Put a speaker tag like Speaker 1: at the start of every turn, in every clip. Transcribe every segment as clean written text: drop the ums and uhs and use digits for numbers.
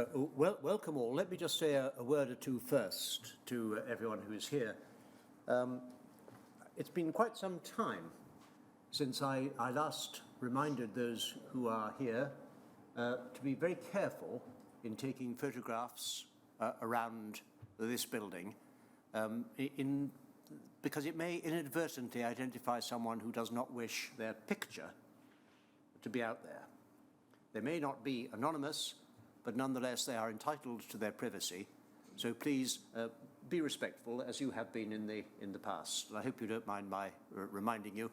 Speaker 1: Welcome all. Let me just say a word or two first to everyone who is here. It's been quite some time since I last reminded those who are here to be very careful in taking photographs around this building because it may inadvertently identify someone who does not wish their picture to be out there. They may not be anonymous, but nonetheless they are entitled to their privacy. So please be respectful, as you have been in the past. And I hope you don't mind my reminding you.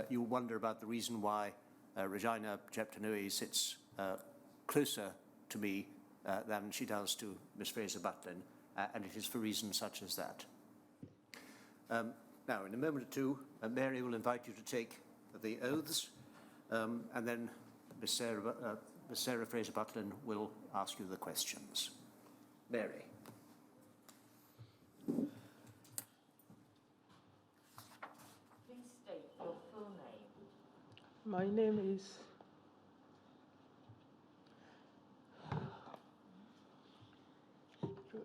Speaker 1: You'll wonder about the reason why Regina Cheptanui sits closer to me than she does to Miss Fraser-Butlin, and it is for reasons such as that. Now, in a moment or two, Mary will invite you to take the oaths, and then Miss Sarah Fraser-Butlin will ask you the questions. Mary.
Speaker 2: Please state your full name.
Speaker 3: My name is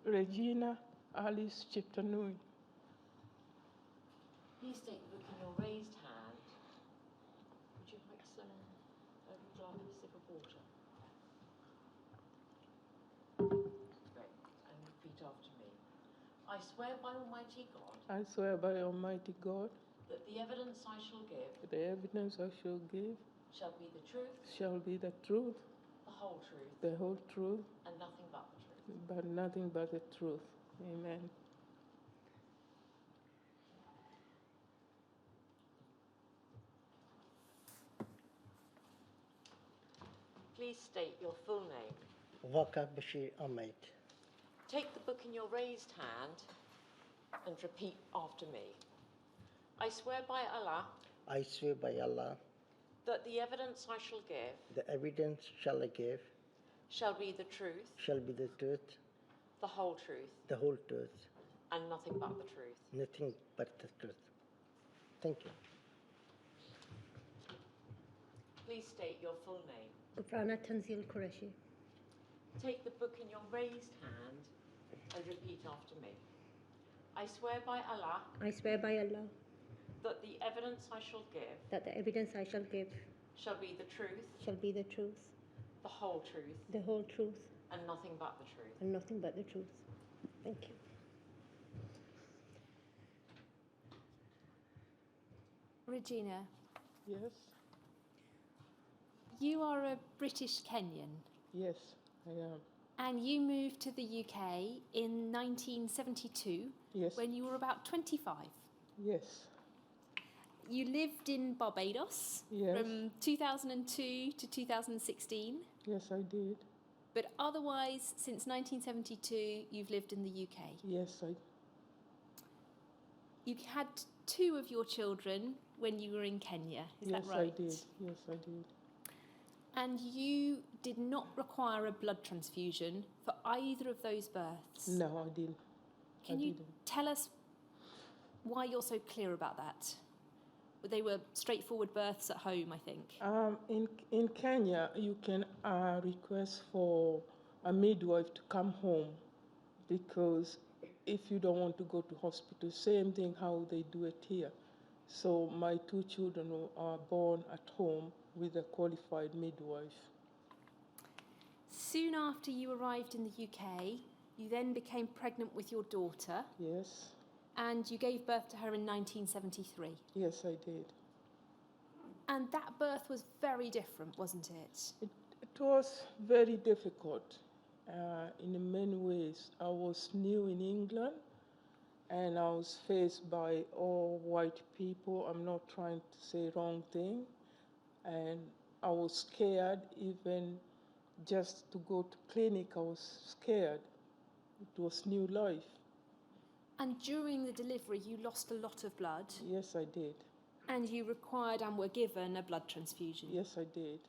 Speaker 3: Regina Alice Cheptanui.
Speaker 2: Please state the book in your raised hand. Would you like some glass sip of water? Great. And repeat after me. I swear by Almighty God.
Speaker 3: I swear by Almighty God
Speaker 2: That the evidence I shall give.
Speaker 3: the evidence I shall give
Speaker 2: Shall be the truth.
Speaker 3: shall be the truth,
Speaker 2: The whole truth.
Speaker 3: the whole truth,
Speaker 2: And nothing but the truth.
Speaker 3: but nothing but the truth. Amen.
Speaker 2: Please state your full name.
Speaker 4: Waka Bashir Ahmed.
Speaker 2: Take the book in your raised hand and repeat after me. I swear by Allah
Speaker 4: I swear by Allah,
Speaker 2: that the evidence I shall give
Speaker 4: the evidence shall I give
Speaker 2: shall be the truth,
Speaker 4: shall be the truth,
Speaker 2: the whole truth,
Speaker 4: the whole truth,
Speaker 2: and nothing but the truth.
Speaker 4: nothing but the truth. Thank you.
Speaker 2: Please state your full name.
Speaker 5: Gufrana Tanzil Qureshi.
Speaker 2: Take the book in your raised hand and repeat after me. I swear by Allah
Speaker 5: I swear by Allah
Speaker 2: that the evidence I shall give
Speaker 5: that the evidence I shall give
Speaker 2: shall be the truth,
Speaker 5: shall be the truth,
Speaker 2: the whole truth,
Speaker 5: the whole truth,
Speaker 2: and nothing but the truth.
Speaker 5: and nothing but the truth. Thank you.
Speaker 6: Regina,
Speaker 3: Yes,
Speaker 6: you are a British Kenyan
Speaker 3: yes, I am.
Speaker 6: and you moved to the UK in 1972
Speaker 3: Yes,
Speaker 6: when you were about 25.
Speaker 3: yes,
Speaker 6: You lived in Barbados
Speaker 3: Yes.
Speaker 6: from 2002 to 2016,
Speaker 3: yes, I did.
Speaker 6: but otherwise, since 1972, you've lived in the UK.
Speaker 3: Yes,
Speaker 6: You had two of your children when you were in Kenya, is
Speaker 3: yes,
Speaker 6: that right?
Speaker 3: I did. Yes, I did.
Speaker 6: And you did not require a blood transfusion for either of those births.
Speaker 3: No, I didn't.
Speaker 6: Can
Speaker 3: I
Speaker 6: you
Speaker 3: didn't.
Speaker 6: tell us why you're so clear about that? They were straightforward births at home, I think.
Speaker 3: In Kenya, you can request for a midwife to come home because if you don't want to go to hospital, same thing how they do it here. So my two children are born at home with a qualified midwife.
Speaker 6: Soon after you arrived in the UK, you then became pregnant with your daughter
Speaker 3: Yes,
Speaker 6: and you gave birth to her in 1973.
Speaker 3: yes, I did.
Speaker 6: And that birth was very different, wasn't it?
Speaker 3: It was very difficult in many ways. I was new in England and I was faced by all white people. I'm not trying to say wrong thing. And I was scared even just to go to clinic. I was scared. It was new life.
Speaker 6: And during the delivery, you lost a lot of blood
Speaker 3: Yes, I did.
Speaker 6: and you required and were given a blood transfusion.
Speaker 3: Yes, I did.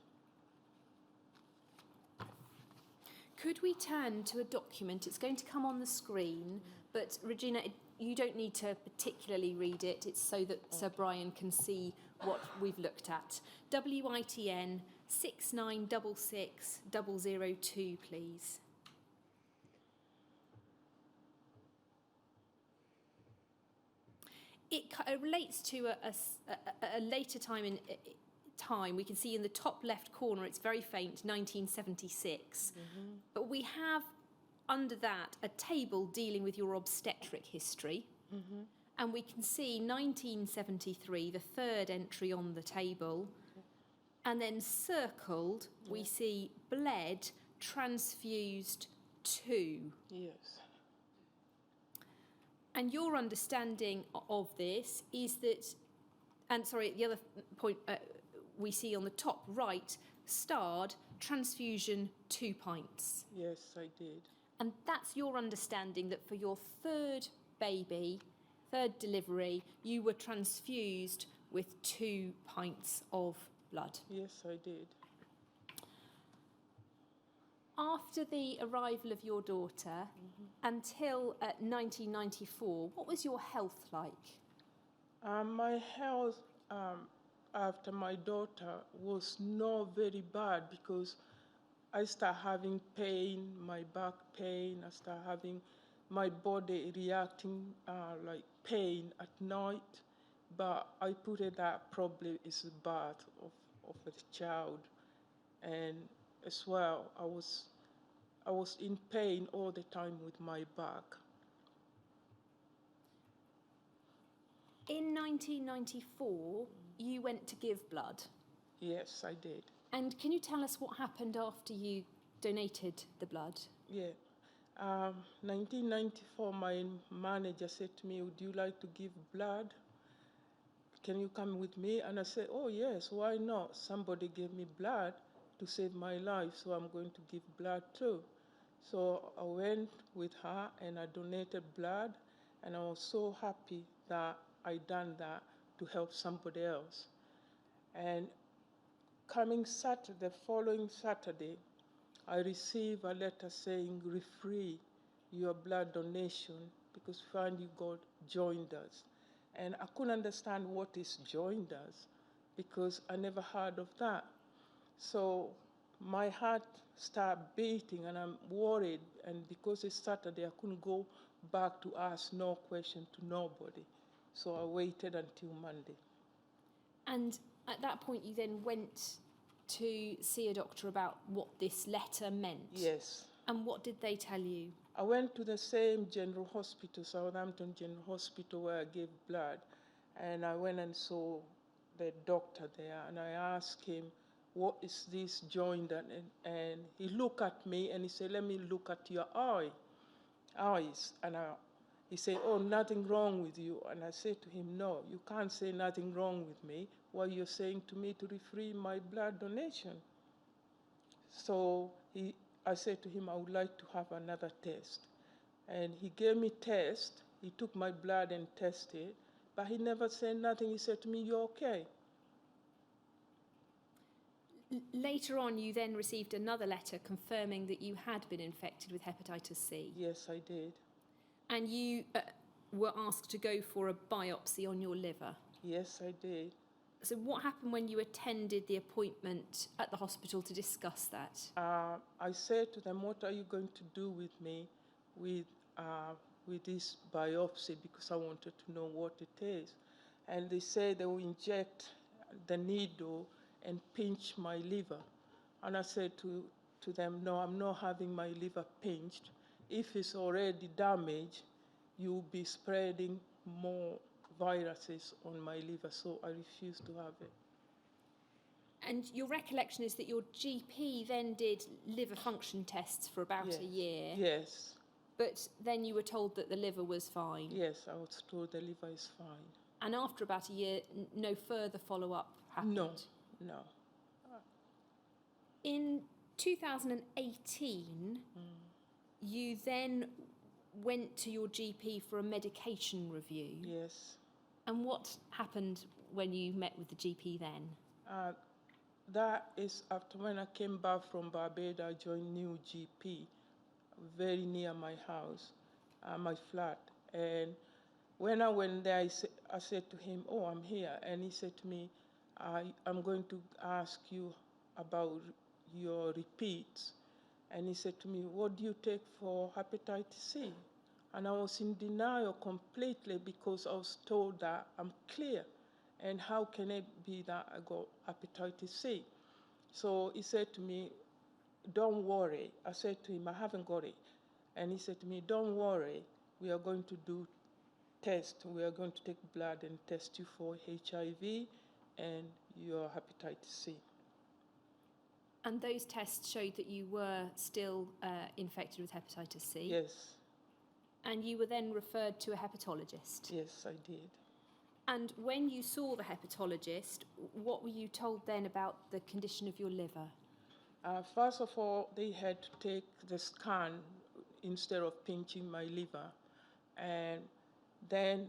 Speaker 6: Could we turn to a document? It's going to come on the screen, but Regina, you don't need to particularly read it. It's so that Sir Brian can see what we've looked at. WITN 6966002, please. It relates to a later time in time. We can see in the top left corner, it's very faint, 1976. But we have under that a table dealing with your obstetric history. And we can see 1973, the third entry on the table. And then circled, we see bled, transfused 2.
Speaker 3: Yes.
Speaker 6: And your understanding of this is that, and sorry, the other point we see on the top right, starred, transfusion 2 pints.
Speaker 3: Yes, I did.
Speaker 6: And that's your understanding that for your third baby, third delivery, you were transfused with 2 pints of blood.
Speaker 3: Yes, I did.
Speaker 6: After the arrival of your daughter until 1994, what was your health like?
Speaker 3: My health after my daughter was not very bad because I started having pain, my back pain. I started having my body reacting like pain at night. But I put it that probably is the birth of the child. And as well, I was in pain all the time with my back.
Speaker 6: In 1994, you went to give blood.
Speaker 3: Yes, I did.
Speaker 6: And can you tell us what happened after you donated the blood?
Speaker 3: Yeah. 1994, my manager said to me, would you like to give blood? Can you come with me? And I said, oh, yes, why not? Somebody gave me blood to save my life, so I'm going to give blood too. So I went with her and I donated blood, and I was so happy that I done that to help somebody else. And coming Saturday, the following Saturday, I received a letter saying, referee your blood donation because finally God joined us. And I couldn't understand what is joined us because I never heard of that. So my heart started beating and I'm worried. And because it's Saturday, I couldn't go back to ask no question to nobody. So I waited until Monday.
Speaker 6: And at that point, you then went to see a doctor about what this letter meant.
Speaker 3: Yes.
Speaker 6: And what did they tell you?
Speaker 3: I went to the same general hospital, Southampton General Hospital, where I gave blood. And I went and saw the doctor there, and I asked him, what is this joint? And he looked at me and he said, let me look at your eyes. And he said, oh, nothing wrong with you. And I said to him, no, you can't say nothing wrong with me while you're saying to me to referee my blood donation. So I said to him, I would like to have another test. And he gave me test. He took my blood and tested, but he never said nothing. He said to me, you're okay.
Speaker 6: Later on, you then received another letter confirming that you had been infected with hepatitis C.
Speaker 3: Yes, I did.
Speaker 6: And you were asked to go for a biopsy on your liver.
Speaker 3: Yes, I did.
Speaker 6: So what happened when you attended the appointment at the hospital to discuss that?
Speaker 3: I said to them, what are you going to do with me with this biopsy? Because I wanted to know what it is. And they said they will inject the needle and pinch my liver. And I said to them, no, I'm not having my liver pinched. If it's already damaged, you'll be spreading more viruses on my liver, so I refused to have it.
Speaker 6: And your recollection is that your GP then did liver function tests for about a year.
Speaker 3: Yes.
Speaker 6: But then you were told that the liver was fine.
Speaker 3: Yes, I was told the liver is fine.
Speaker 6: And after about a year, no further follow-up happened?
Speaker 3: No.
Speaker 6: In 2018, you then went to your GP for a medication review.
Speaker 3: Yes.
Speaker 6: And what happened when you met with the GP then?
Speaker 3: That is after when I came back from Barbados, I joined new GP very near my house, my flat. And when I went there, I said to him, oh, I'm here. And he said to me, I'm going to ask you about your repeats. And he said to me, what do you take for hepatitis C? And I was in denial completely because I was told that I'm clear. And how can it be that I got hepatitis C? So he said to me, don't worry. I said to him, I haven't got it. And he said to me, don't worry, we are going to do tests. We are going to take blood and test you for HIV and your hepatitis C.
Speaker 6: And those tests showed that you were still infected with hepatitis C?
Speaker 3: Yes,
Speaker 6: And you were then referred to a hepatologist?
Speaker 3: yes, I did.
Speaker 6: And when you saw the hepatologist, what were you told then about the condition of your liver?
Speaker 3: First of all, they had to take the scan instead of pinching my liver. And then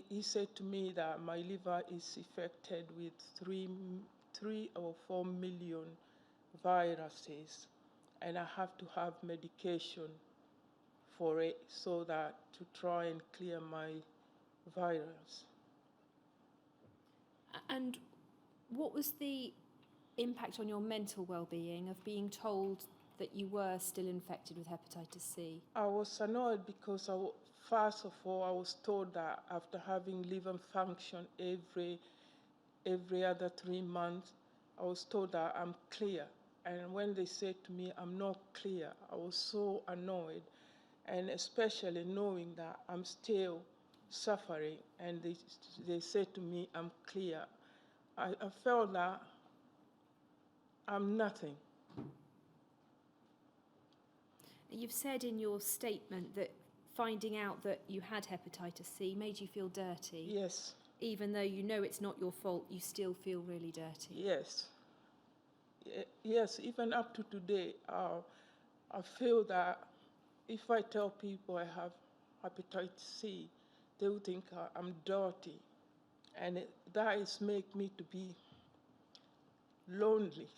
Speaker 3: he said to me that my liver is affected with 3 or 4 million viruses, and I have to have medication for it so that to try and clear my virus.
Speaker 6: And what was the impact on your mental well-being of being told that you were still infected with hepatitis C?
Speaker 3: I was annoyed because first of all, I was told that after having liver function every other 3 months, I was told that I'm clear. And when they said to me, I'm not clear, I was so annoyed. And especially knowing that I'm still suffering, and they said to me, I'm clear. I felt that I'm nothing.
Speaker 6: You've said in your statement that finding out that you had hepatitis C made you feel dirty.
Speaker 3: Yes,
Speaker 6: Even though you know it's not your fault, you still feel really dirty.
Speaker 3: yes. Yes, even up to today, I feel that if I tell people I have hepatitis C, they will think I'm dirty. And that is make me to be lonely.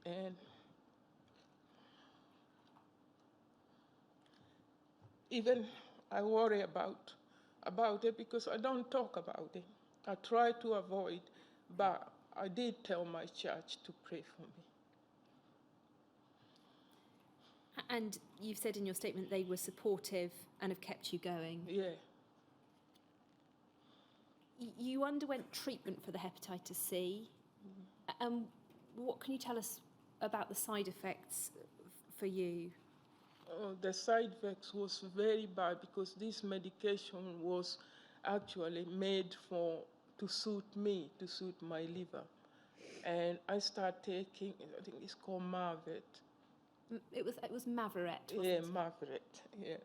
Speaker 3: And even I worry about it because I don't talk about it. I try to avoid, but I did tell my church to pray for me.
Speaker 6: And you've said in your statement they were supportive and have kept you going.
Speaker 3: Yeah.
Speaker 6: You underwent treatment for the hepatitis C. What can you tell us about the side effects for you?
Speaker 3: The side effects was very bad because this medication was actually made to suit me, to suit my liver. And I started taking, I think it's called Marvet.
Speaker 6: It was Mavorette, wasn't
Speaker 3: Yeah,
Speaker 6: it?
Speaker 3: Marvet, yeah.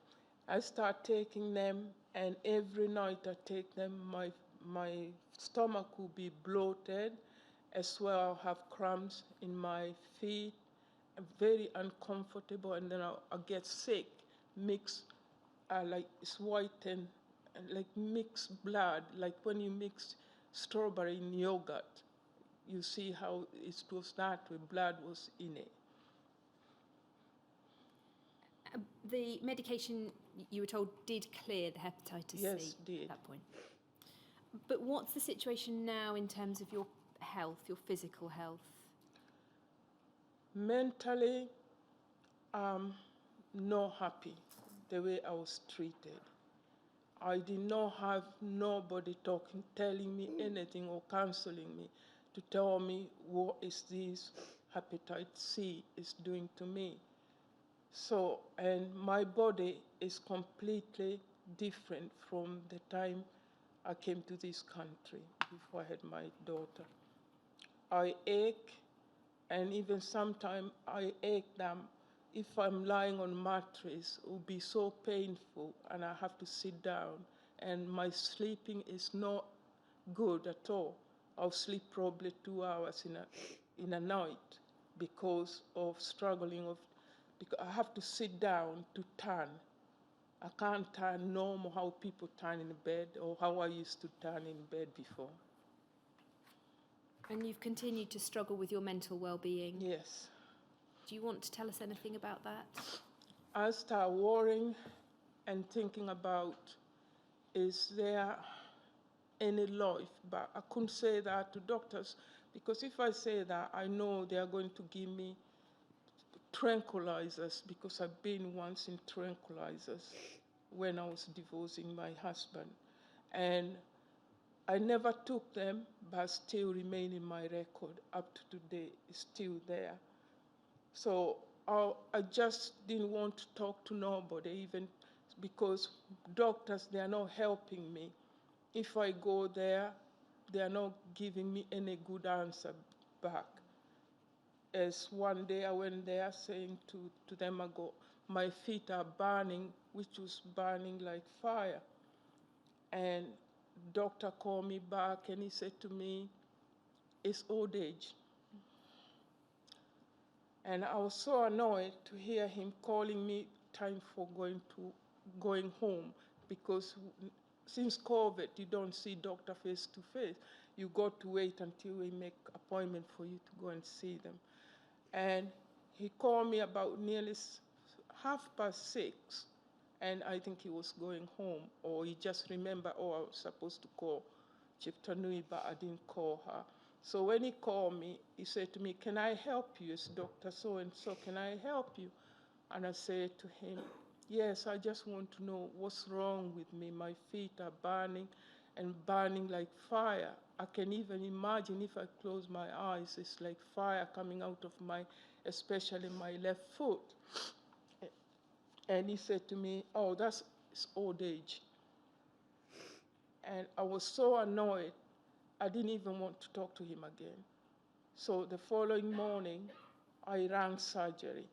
Speaker 3: I start taking them, and every night I take them, my stomach will be bloated, as well I'll have cramps in my feet, very uncomfortable, and then I'll get sick, like it's white and like mixed blood, like when you mix strawberry in yogurt, you see how it was that way, blood was in it.
Speaker 6: The medication you were told did clear the hepatitis
Speaker 3: Yes,
Speaker 6: C
Speaker 3: did.
Speaker 6: at that point. But what's the situation now in terms of your health, your physical health?
Speaker 3: Mentally, I'm not happy the way I was treated. I did not have nobody telling me anything or counseling me to tell me what is this hepatitis C is doing to me. So, and my body is completely different from the time I came to this country before I had my daughter. I ache, and even sometimes I ache that if I'm lying on mattress, it will be so painful, and I have to sit down, and my sleeping is not good at all. I'll sleep probably 2 hours in a night because of struggling because I have to sit down to turn. I can't turn normal how people turn in bed or how I used to turn in bed before.
Speaker 6: And you've continued to struggle with your mental well-being.
Speaker 3: Yes.
Speaker 6: Do you want to tell us anything about that?
Speaker 3: I start worrying and thinking about, is there any life? But I couldn't say that to doctors because if I say that, I know they are going to give me tranquilizers, because I've been once in tranquilizers when I was divorcing my husband. And I never took them, but still remain in my record up to today. It's still there. So I just didn't want to talk to nobody, even because doctors, they are not helping me. If I go there, they are not giving me any good answer back. As one day I went there saying to them, my feet are burning, which was burning like fire. And doctor called me back and he said to me, it's old age. And I was so annoyed to hear him calling me time for going home, because since COVID, you don't see doctor face to face. You got to wait until we make appointment for you to go and see them. And he called me about nearly 6:30, and I think he was going home, or he just remembered, I was supposed to call Chiptanui, but I didn't call her. So when he called me, he said to me, can I help you? It's Dr. So-and-so, can I help you? And I said to him, yes, I just want to know what's wrong with me. My feet are burning and burning like fire. I can even imagine if I close my eyes, it's like fire coming out of especially my left foot. And he said to me, oh, it's old age. And I was so annoyed, I didn't even want to talk to him again. So the following morning, I rang surgery,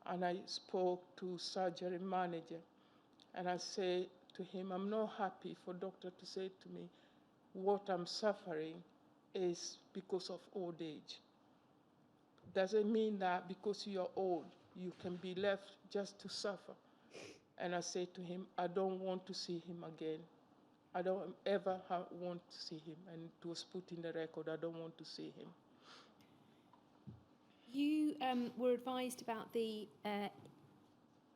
Speaker 3: and I spoke to surgery manager, and I said to him, I'm not happy for doctor to say to me, what I'm suffering is because of old age. Doesn't mean that because you're old, you can be left just to suffer. And I said to him, I don't want to see him again. I don't ever want to see him. And it was put in the record, I don't want to see him.
Speaker 6: You were advised about the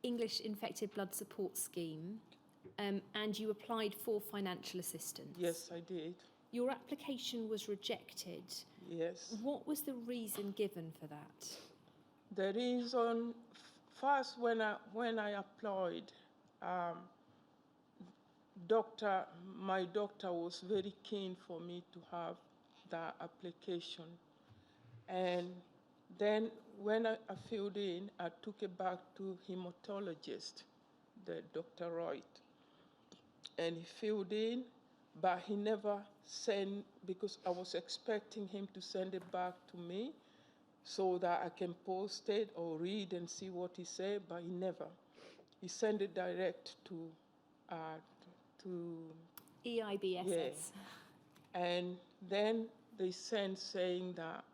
Speaker 6: English Infected Blood Support Scheme, and you applied for financial assistance.
Speaker 3: Yes, I did.
Speaker 6: Your application was rejected.
Speaker 3: Yes.
Speaker 6: What was the reason given for that?
Speaker 3: The reason, first when I applied, my doctor was very keen for me to have the application. And then when I filled in, I took it back to hematologist, the Dr. Wright. And he filled in, but he never sent, because I was expecting him to send it back to me so that I can post it or read and see what he said, but he never. He sent it direct to
Speaker 6: EIBSS.
Speaker 3: Yeah. And then they sent saying that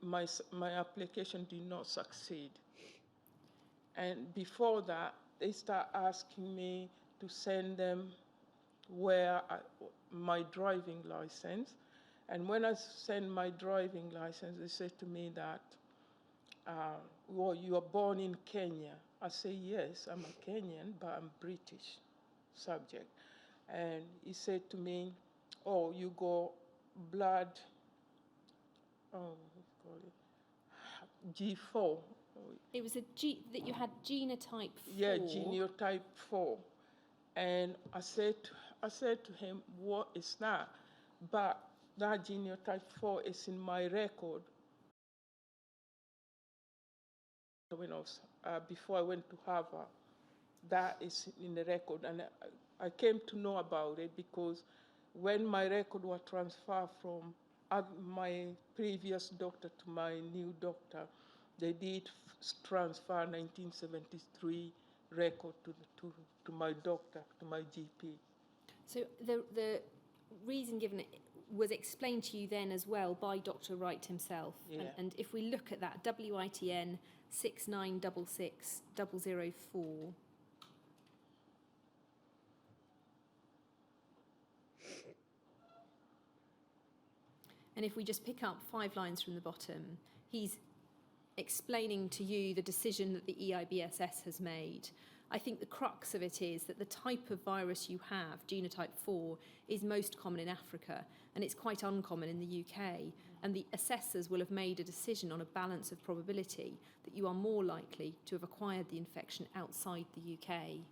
Speaker 3: my application did not succeed. And before that, they start asking me to send them my driving license. And when I send my driving license, they said to me that, well, you are born in Kenya. I say, yes, I'm a Kenyan, but I'm British subject. And he said to me, oh, you got blood, G4.
Speaker 6: It was that you had genotype 4.
Speaker 3: Yeah, genotype 4. And I said to him, what is that? But that genotype 4 is in my record. Before I went to Harvard, that is in the record. And I came to know about it because when my record was transferred from my previous doctor to my new doctor, they did transfer 1973 record to my doctor, to my GP.
Speaker 6: So the reason given was explained to you then as well by Dr. Wright himself.
Speaker 3: Yeah.
Speaker 6: And if we look at that, WITN 6966004. And if we just pick up 5 lines from the bottom, he's explaining to you the decision that the EIBSS has made. I think the crux of it is that the type of virus you have, genotype 4, is most common in Africa, and it's quite uncommon in the UK. And the assessors will have made a decision on a balance of probability that you are more likely to have acquired the infection outside the UK.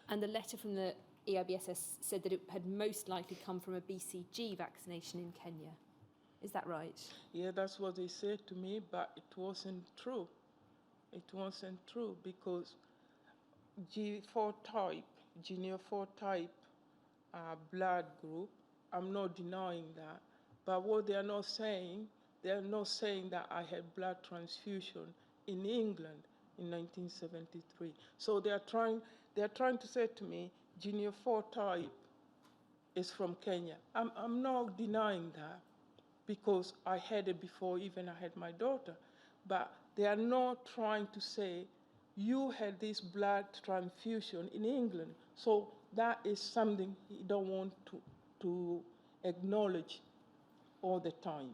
Speaker 6: And the letter from the EIBSS said that it had most likely come from a BCG vaccination in Kenya. Is that right?
Speaker 3: Yeah, that's what they said to me, but it wasn't true. It wasn't true because G4 type, junior 4 type blood group, I'm not denying that. But what they're not saying that I had blood transfusion in England in 1973. So they're trying to say to me, junior 4 type is from Kenya. I'm not denying that because I had it before even I had my daughter. But they are not trying to say, you had this blood transfusion in England. So that is something you don't want to acknowledge all the time.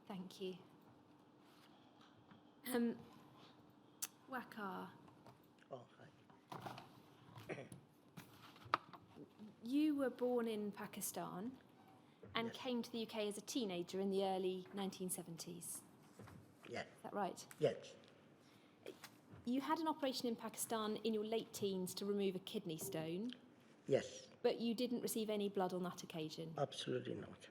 Speaker 6: Thank you. Wakar,
Speaker 4: Oh, hi.
Speaker 6: you were born in Pakistan and came to the UK as a teenager in the early 1970s.
Speaker 4: Yeah.
Speaker 6: Is that right?
Speaker 4: Yes.
Speaker 6: You had an operation in Pakistan in your late teens to remove a kidney stone,
Speaker 4: Yes.
Speaker 6: but you didn't receive any blood on that occasion.
Speaker 4: Absolutely not.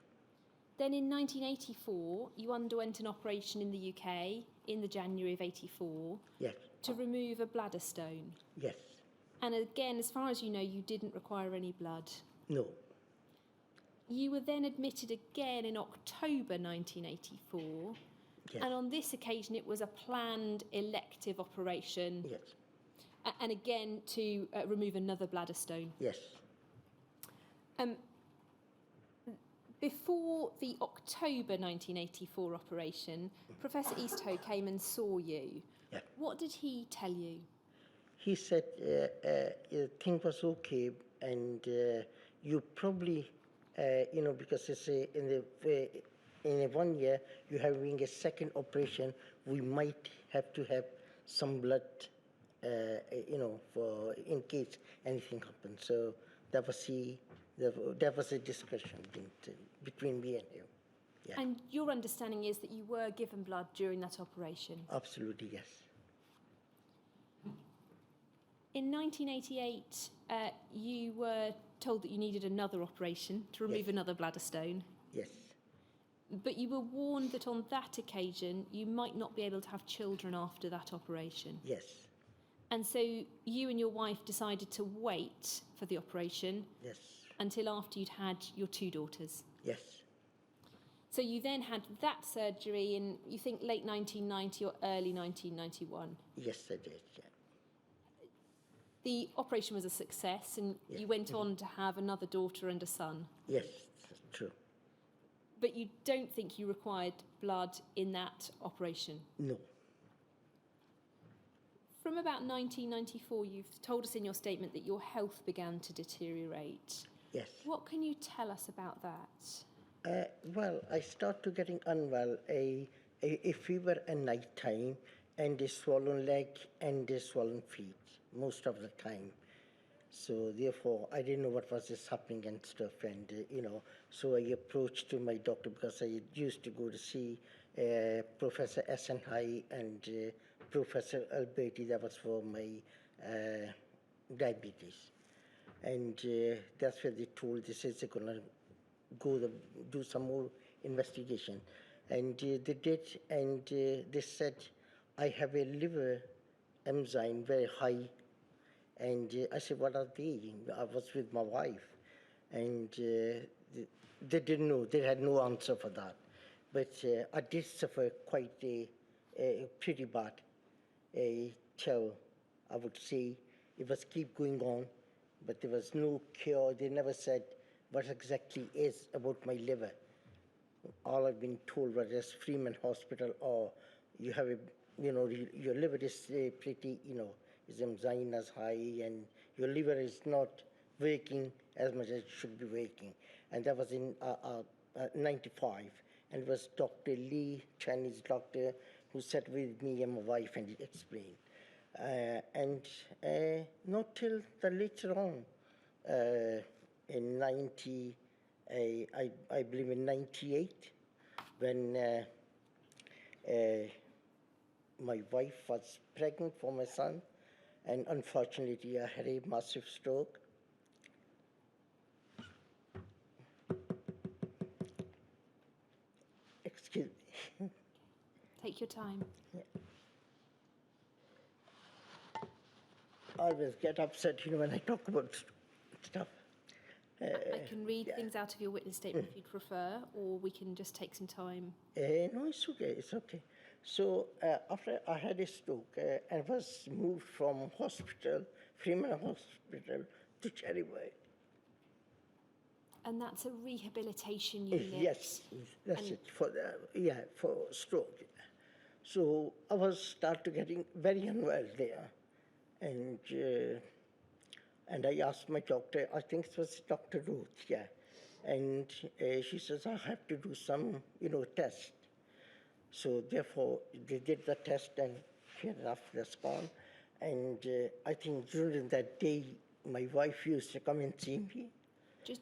Speaker 6: Then in 1984, you underwent an operation in the UK in the January of 84
Speaker 4: Yes.
Speaker 6: to remove a bladder stone.
Speaker 4: Yes.
Speaker 6: And again, as far as you know, you didn't require any blood.
Speaker 4: No.
Speaker 6: You were then admitted again in October 1984.
Speaker 4: Yes.
Speaker 6: And on this occasion, it was a planned elective operation.
Speaker 4: Yes.
Speaker 6: And again, to remove another bladder stone.
Speaker 4: Yes.
Speaker 6: Before the October 1984 operation, Professor Easthoe came and saw you.
Speaker 4: Yeah.
Speaker 6: What did he tell you?
Speaker 4: He said thing was okay, and you probably, because it's in 1 year you're having a second operation, we might have to have some blood, for in case anything happens. So that was a discussion between me and him. Yeah.
Speaker 6: And your understanding is that you were given blood during that operation?
Speaker 4: Absolutely, yes.
Speaker 6: In 1988, you were told that you needed another operation to remove another bladder stone.
Speaker 4: Yes.
Speaker 6: But you were warned that on that occasion, you might not be able to have children after that operation.
Speaker 4: Yes.
Speaker 6: And so you and your wife decided to wait for the operation
Speaker 4: Yes.
Speaker 6: until after you'd had your 2 daughters.
Speaker 4: Yes.
Speaker 6: So you then had that surgery in, you think, late 1990 or early 1991.
Speaker 4: Yes, I did. Yeah.
Speaker 6: The operation was a success, and you went on to have another daughter and a son.
Speaker 4: Yes, that's true.
Speaker 6: But you don't think you required blood in that operation?
Speaker 4: No.
Speaker 6: From about 1994, you've told us in your statement that your health began to deteriorate.
Speaker 4: Yes.
Speaker 6: What can you tell us about that?
Speaker 4: Well, I started getting unwell, a fever at night time, and a swollen leg and a swollen feet most of the time. So therefore, I didn't know what was this happening and stuff, and so I approached to my doctor because I used to go to see Professor Essenhai and Professor Alberti. That was for my diabetes, and that's where they told this is going to do some more investigation, and they did, and they said I have a liver enzyme very high. And I said, what are they? I was with my wife, and they didn't know. They had no answer for that. But I did suffer quite a pretty bad till, I would say. It was keep going on, but there was no cure. They never said what exactly is about my liver. All I've been told was just Freeman Hospital, or you have a, your liver is pretty, is enzyme as high, and your liver is not working as much as it should be working. And that was in 95. And it was Dr. Lee, Chinese doctor, who sat with me and my wife and explained. Not till the later on, in 90, I believe in 98, when my wife was pregnant for my son, and unfortunately I had a massive stroke. Excuse me.
Speaker 6: Take your time.
Speaker 4: I always get upset, when I talk about stuff.
Speaker 6: I can read things out of your witness statement if you'd prefer, or we can just take some time.
Speaker 4: No, it's okay, it's okay. So after I had a stroke and was moved from hospital, Freeman Hospital, to Cherryway.
Speaker 6: And that's a rehabilitation unit?
Speaker 4: Yes, that's it, for stroke. So I was started getting very unwell there. And I asked my doctor, I think it was Dr. Ruth, and she says, I have to do some, test. So therefore, they did the test, and fair enough, that's gone. And I think during that day, my wife used to come and see me.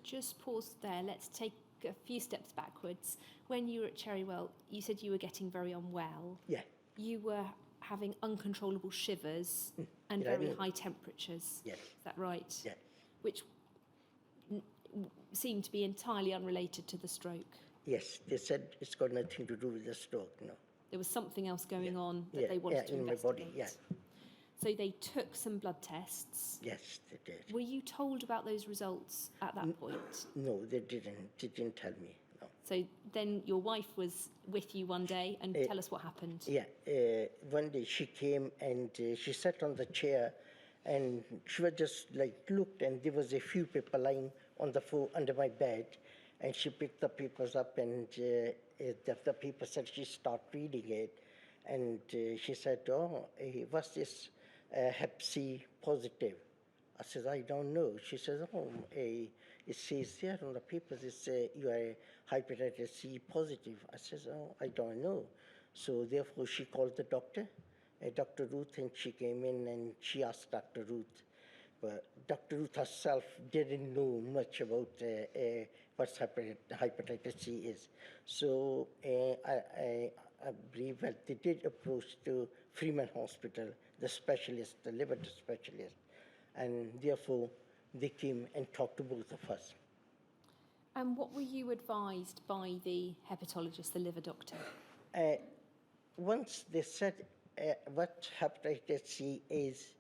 Speaker 6: Just pause there. Let's take a few steps backwards. When you were at Cherrywell, you said you were getting very unwell.
Speaker 4: Yeah.
Speaker 6: You were having uncontrollable shivers and very high temperatures.
Speaker 4: Yes.
Speaker 6: Is that right?
Speaker 4: Yeah.
Speaker 6: Which seemed to be entirely unrelated to the stroke.
Speaker 4: Yes, they said it's got nothing to do with the stroke, no.
Speaker 6: There was something else going on that they wanted to
Speaker 4: in
Speaker 6: investigate.
Speaker 4: my body,
Speaker 6: So they took some blood tests.
Speaker 4: Yes, they did.
Speaker 6: Were you told about those results at that point?
Speaker 4: No, they didn't. They didn't tell me, no.
Speaker 6: So then your wife was with you one day, and tell us what happened.
Speaker 4: Yeah, one day she came and she sat on the chair, and she was just looked, and there was a few paper lying on the floor under my bed, and she picked the papers up, and the paper said she started reading it, and she said, what's this Hep C positive? I said, I don't know. She says, it says there on the papers, you are hepatitis C positive. I says, I don't know. So therefore she called the doctor, Dr. Ruth, and she came in and she asked Dr. Ruth. But Dr. Ruth herself didn't know much about what hepatitis C is. So I believe that they did approach to Freeman Hospital, the specialist, the liver specialist, and therefore they came and talked to both of us.
Speaker 6: And what were you advised by the hepatologist, the liver doctor?
Speaker 4: Once they said what hepatitis C is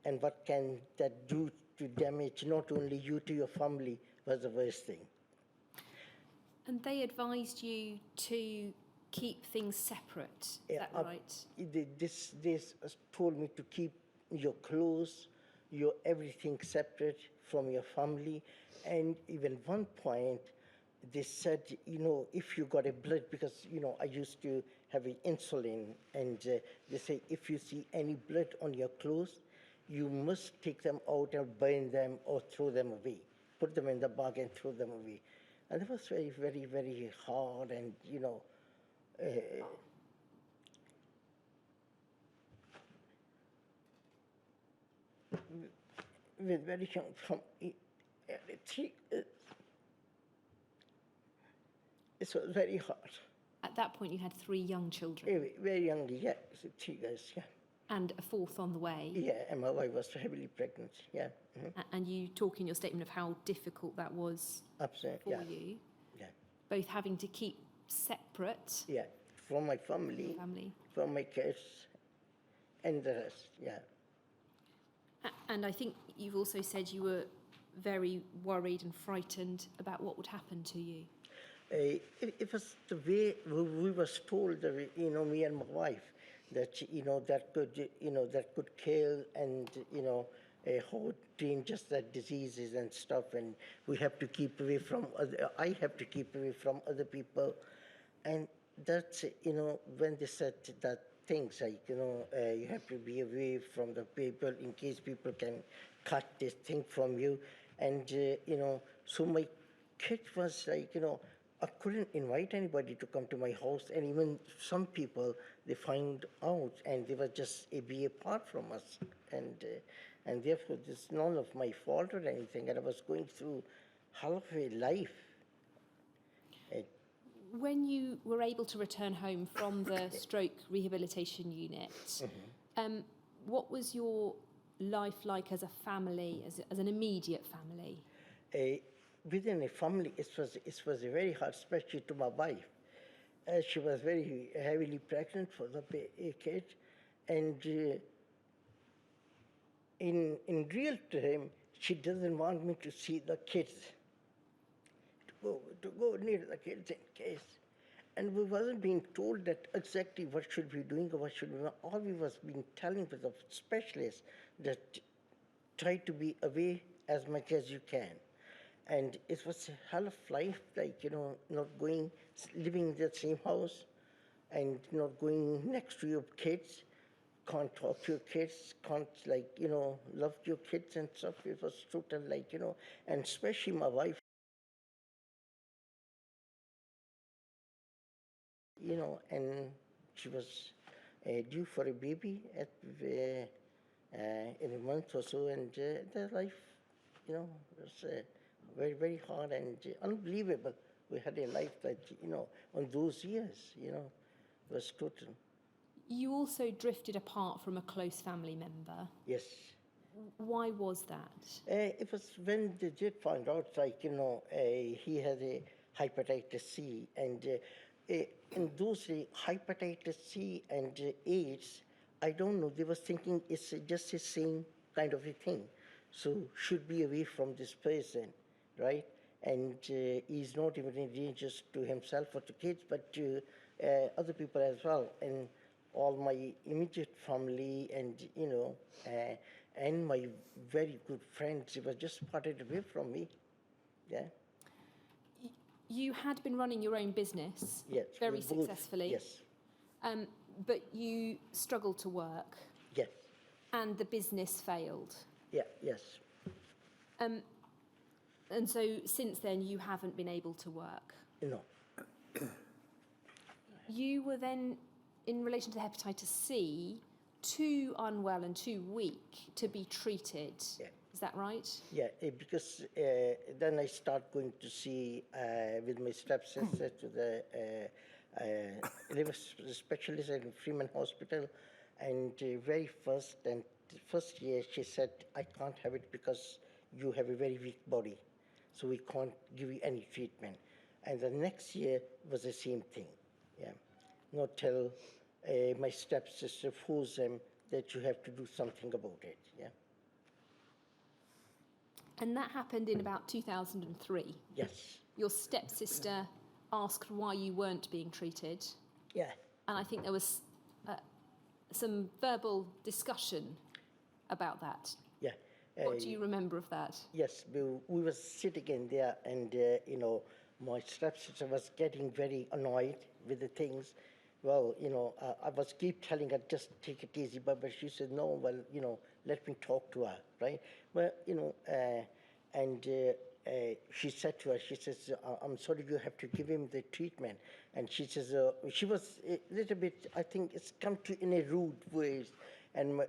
Speaker 4: and what can that do to damage not only you to your family was the worst thing.
Speaker 6: And they advised you to keep things separate, is that right?
Speaker 4: This told me to keep your clothes, your everything separate from your family. And even one point, they said, if you got a blood, because, I used to have an insulin, and they say, if you see any blood on your clothes, you must take them out and burn them or throw them away. Put them in the bag and throw them away. And that was very, very, very hard, and, with very young from 3, it was very hard.
Speaker 6: At that point, you had 3 young children.
Speaker 4: Very, very young, 3 guys,
Speaker 6: And a 4th on the way.
Speaker 4: Yeah, and my wife was heavily pregnant,
Speaker 6: And you talk in your statement of how difficult that was
Speaker 4: Absolutely,
Speaker 6: for you.
Speaker 4: Yeah.
Speaker 6: Both having to keep separate.
Speaker 4: Yeah, from my family, from my kids, and the rest,
Speaker 6: And I think you've also said you were very worried and frightened about what would happen to you.
Speaker 4: It was the way we was told, me and my wife, that that could kill, and how dangerous that disease is and stuff, and we have to keep away from I have to keep away from other people, and that's when they said that things like you have to be away from the people in case people can cut this thing from you, and so my kid was like I couldn't invite anybody to come to my house, and even some people, they find out, and they were just a be apart from us, and therefore it's none of my fault or anything. And I was going through hell of a life.
Speaker 6: When you were able to return home from the stroke rehabilitation unit, what was your life like as a family, as an immediate family?
Speaker 4: Within a family, it was very hard, especially to my wife. She was very heavily pregnant for the kid, and in real time, she doesn't want me to see the kids, to go near the kids in case. And we wasn't being told that exactly what should we doing or what should we not. All we was being telling with the specialists that try to be away as much as you can. And it was a hell of life, like, not going, living in the same house and not going next to your kids, can't talk to your kids, can't, love your kids and stuff. It was total, and especially my wife, and she was due for a baby in a month or so, and the life, was very, very hard and unbelievable. We had a life that, on those years, was total.
Speaker 6: You also drifted apart from a close family member.
Speaker 4: Yes.
Speaker 6: Why was that?
Speaker 4: It was when they did find out, he had a hepatitis C, and in those hepatitis C and AIDS, I don't know, they were thinking it's just the same kind of a thing. So should be away from this person, right? And he's not even in danger to himself or to kids, but to other people as well. And all my immediate family and, and my very good friends, they were just parted away from me. Yeah.
Speaker 6: You had been running your own business very successfully.
Speaker 4: Yes.
Speaker 6: But you struggled to work.
Speaker 4: Yes.
Speaker 6: And the business failed.
Speaker 4: Yeah, yes.
Speaker 6: And so since then you haven't been able to work.
Speaker 4: No.
Speaker 6: You were then, in relation to hepatitis C, too unwell and too weak to be treated.
Speaker 4: Yeah.
Speaker 6: Is that right?
Speaker 4: Yeah, because then I start going to see with my stepsister to the liver specialist at Freeman Hospital, and very first year she said, I can't have it because you have a very weak body, so we can't give you any treatment. And the next year was the same thing. Yeah, not till my stepsister forced them that you have to do something about it. Yeah.
Speaker 6: And that happened in about 2003.
Speaker 4: Yes.
Speaker 6: Your stepsister asked why you weren't being treated.
Speaker 4: Yeah.
Speaker 6: And I think there was some verbal discussion about that.
Speaker 4: Yeah.
Speaker 6: What do you remember of that?
Speaker 4: Yes, we were sitting in there, and my stepsister was getting very annoyed with the things. Well, I was keep telling her, just take it easy, but she said, no, well, let me talk to her, right? Well, and she said to her, she says, I'm sorry, you have to give him the treatment. And she says, she was a little bit, I think it's come to in a rude way. And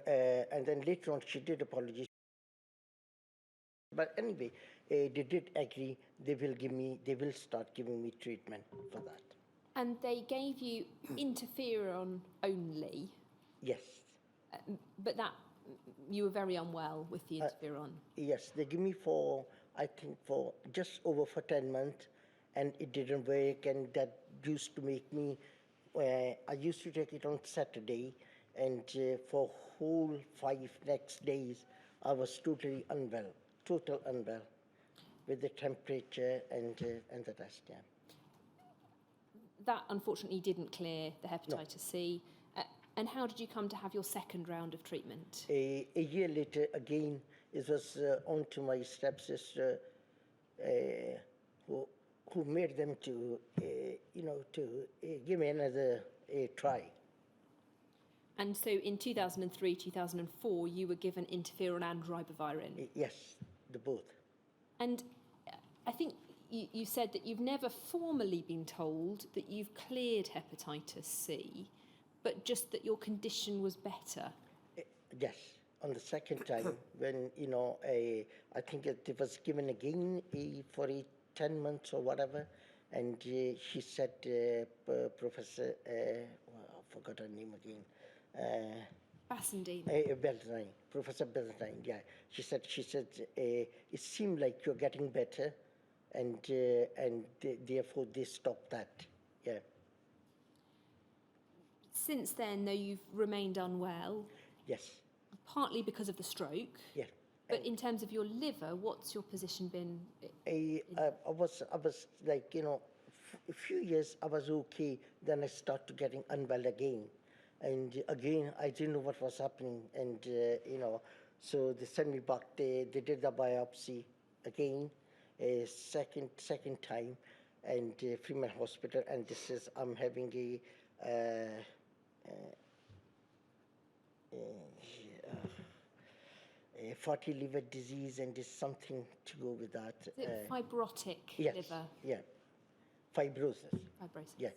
Speaker 4: then later on, she did apologize. But anyway, they did agree they will start giving me treatment for that.
Speaker 6: And they gave you interferon only.
Speaker 4: Yes.
Speaker 6: But that, you were very unwell with the interferon.
Speaker 4: Yes, they give me for just over 10 months, and it didn't work, and that used to make me, I used to take it on Saturday, and for whole 5 next days, I was totally unwell, with the temperature and the rest, yeah.
Speaker 6: That unfortunately didn't clear the hepatitis C. And how did you come to have your second round of treatment?
Speaker 4: A year later, again, it was on to my stepsister, who made them to, give me another try.
Speaker 6: And so in 2003, 2004, you were given interferon and ribavirin.
Speaker 4: Yes, the both.
Speaker 6: And I think you said that you've never formally been told that you've cleared hepatitis C, but just that your condition was better.
Speaker 4: Yes, on the second time, when, I think it was given again for 10 months or whatever, and she said, Professor, I forgot her name again.
Speaker 6: Basendine.
Speaker 4: Beltline, Professor Beltline, yeah. She said, it seemed like you're getting better, and therefore they stopped that, yeah.
Speaker 6: Since then, though, you've remained unwell,
Speaker 4: Yes,
Speaker 6: partly because of the stroke.
Speaker 4: yeah.
Speaker 6: But in terms of your liver, what's your position been?
Speaker 4: I was like, a few years I was okay, then I started getting unwell again. And again, I didn't know what was happening. And, so they sent me back, they did the biopsy again, second time, and Freeman Hospital, and this is, I'm having a fatty liver disease, and there's something to go with that.
Speaker 6: Is it fibrotic
Speaker 4: Yes,
Speaker 6: liver?
Speaker 4: yeah, fibrosis,
Speaker 6: Fibrosis.
Speaker 4: yeah.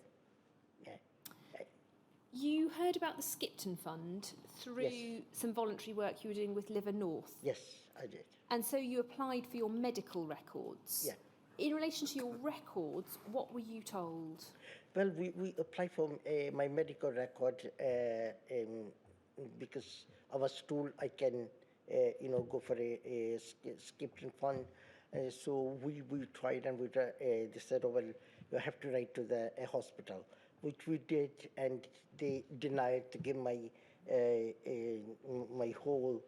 Speaker 6: You heard about the Skipton Fund through
Speaker 4: Yes.
Speaker 6: some voluntary work you were doing with Liver North.
Speaker 4: Yes, I did.
Speaker 6: And so you applied for your medical records.
Speaker 4: Yeah.
Speaker 6: In relation to your records, what were you told?
Speaker 4: Well, we applied for my medical record because I was told I can, go for a Skipton Fund. So we tried, and they said, oh, well, you have to write to the hospital, which we did, and they denied to give my my whole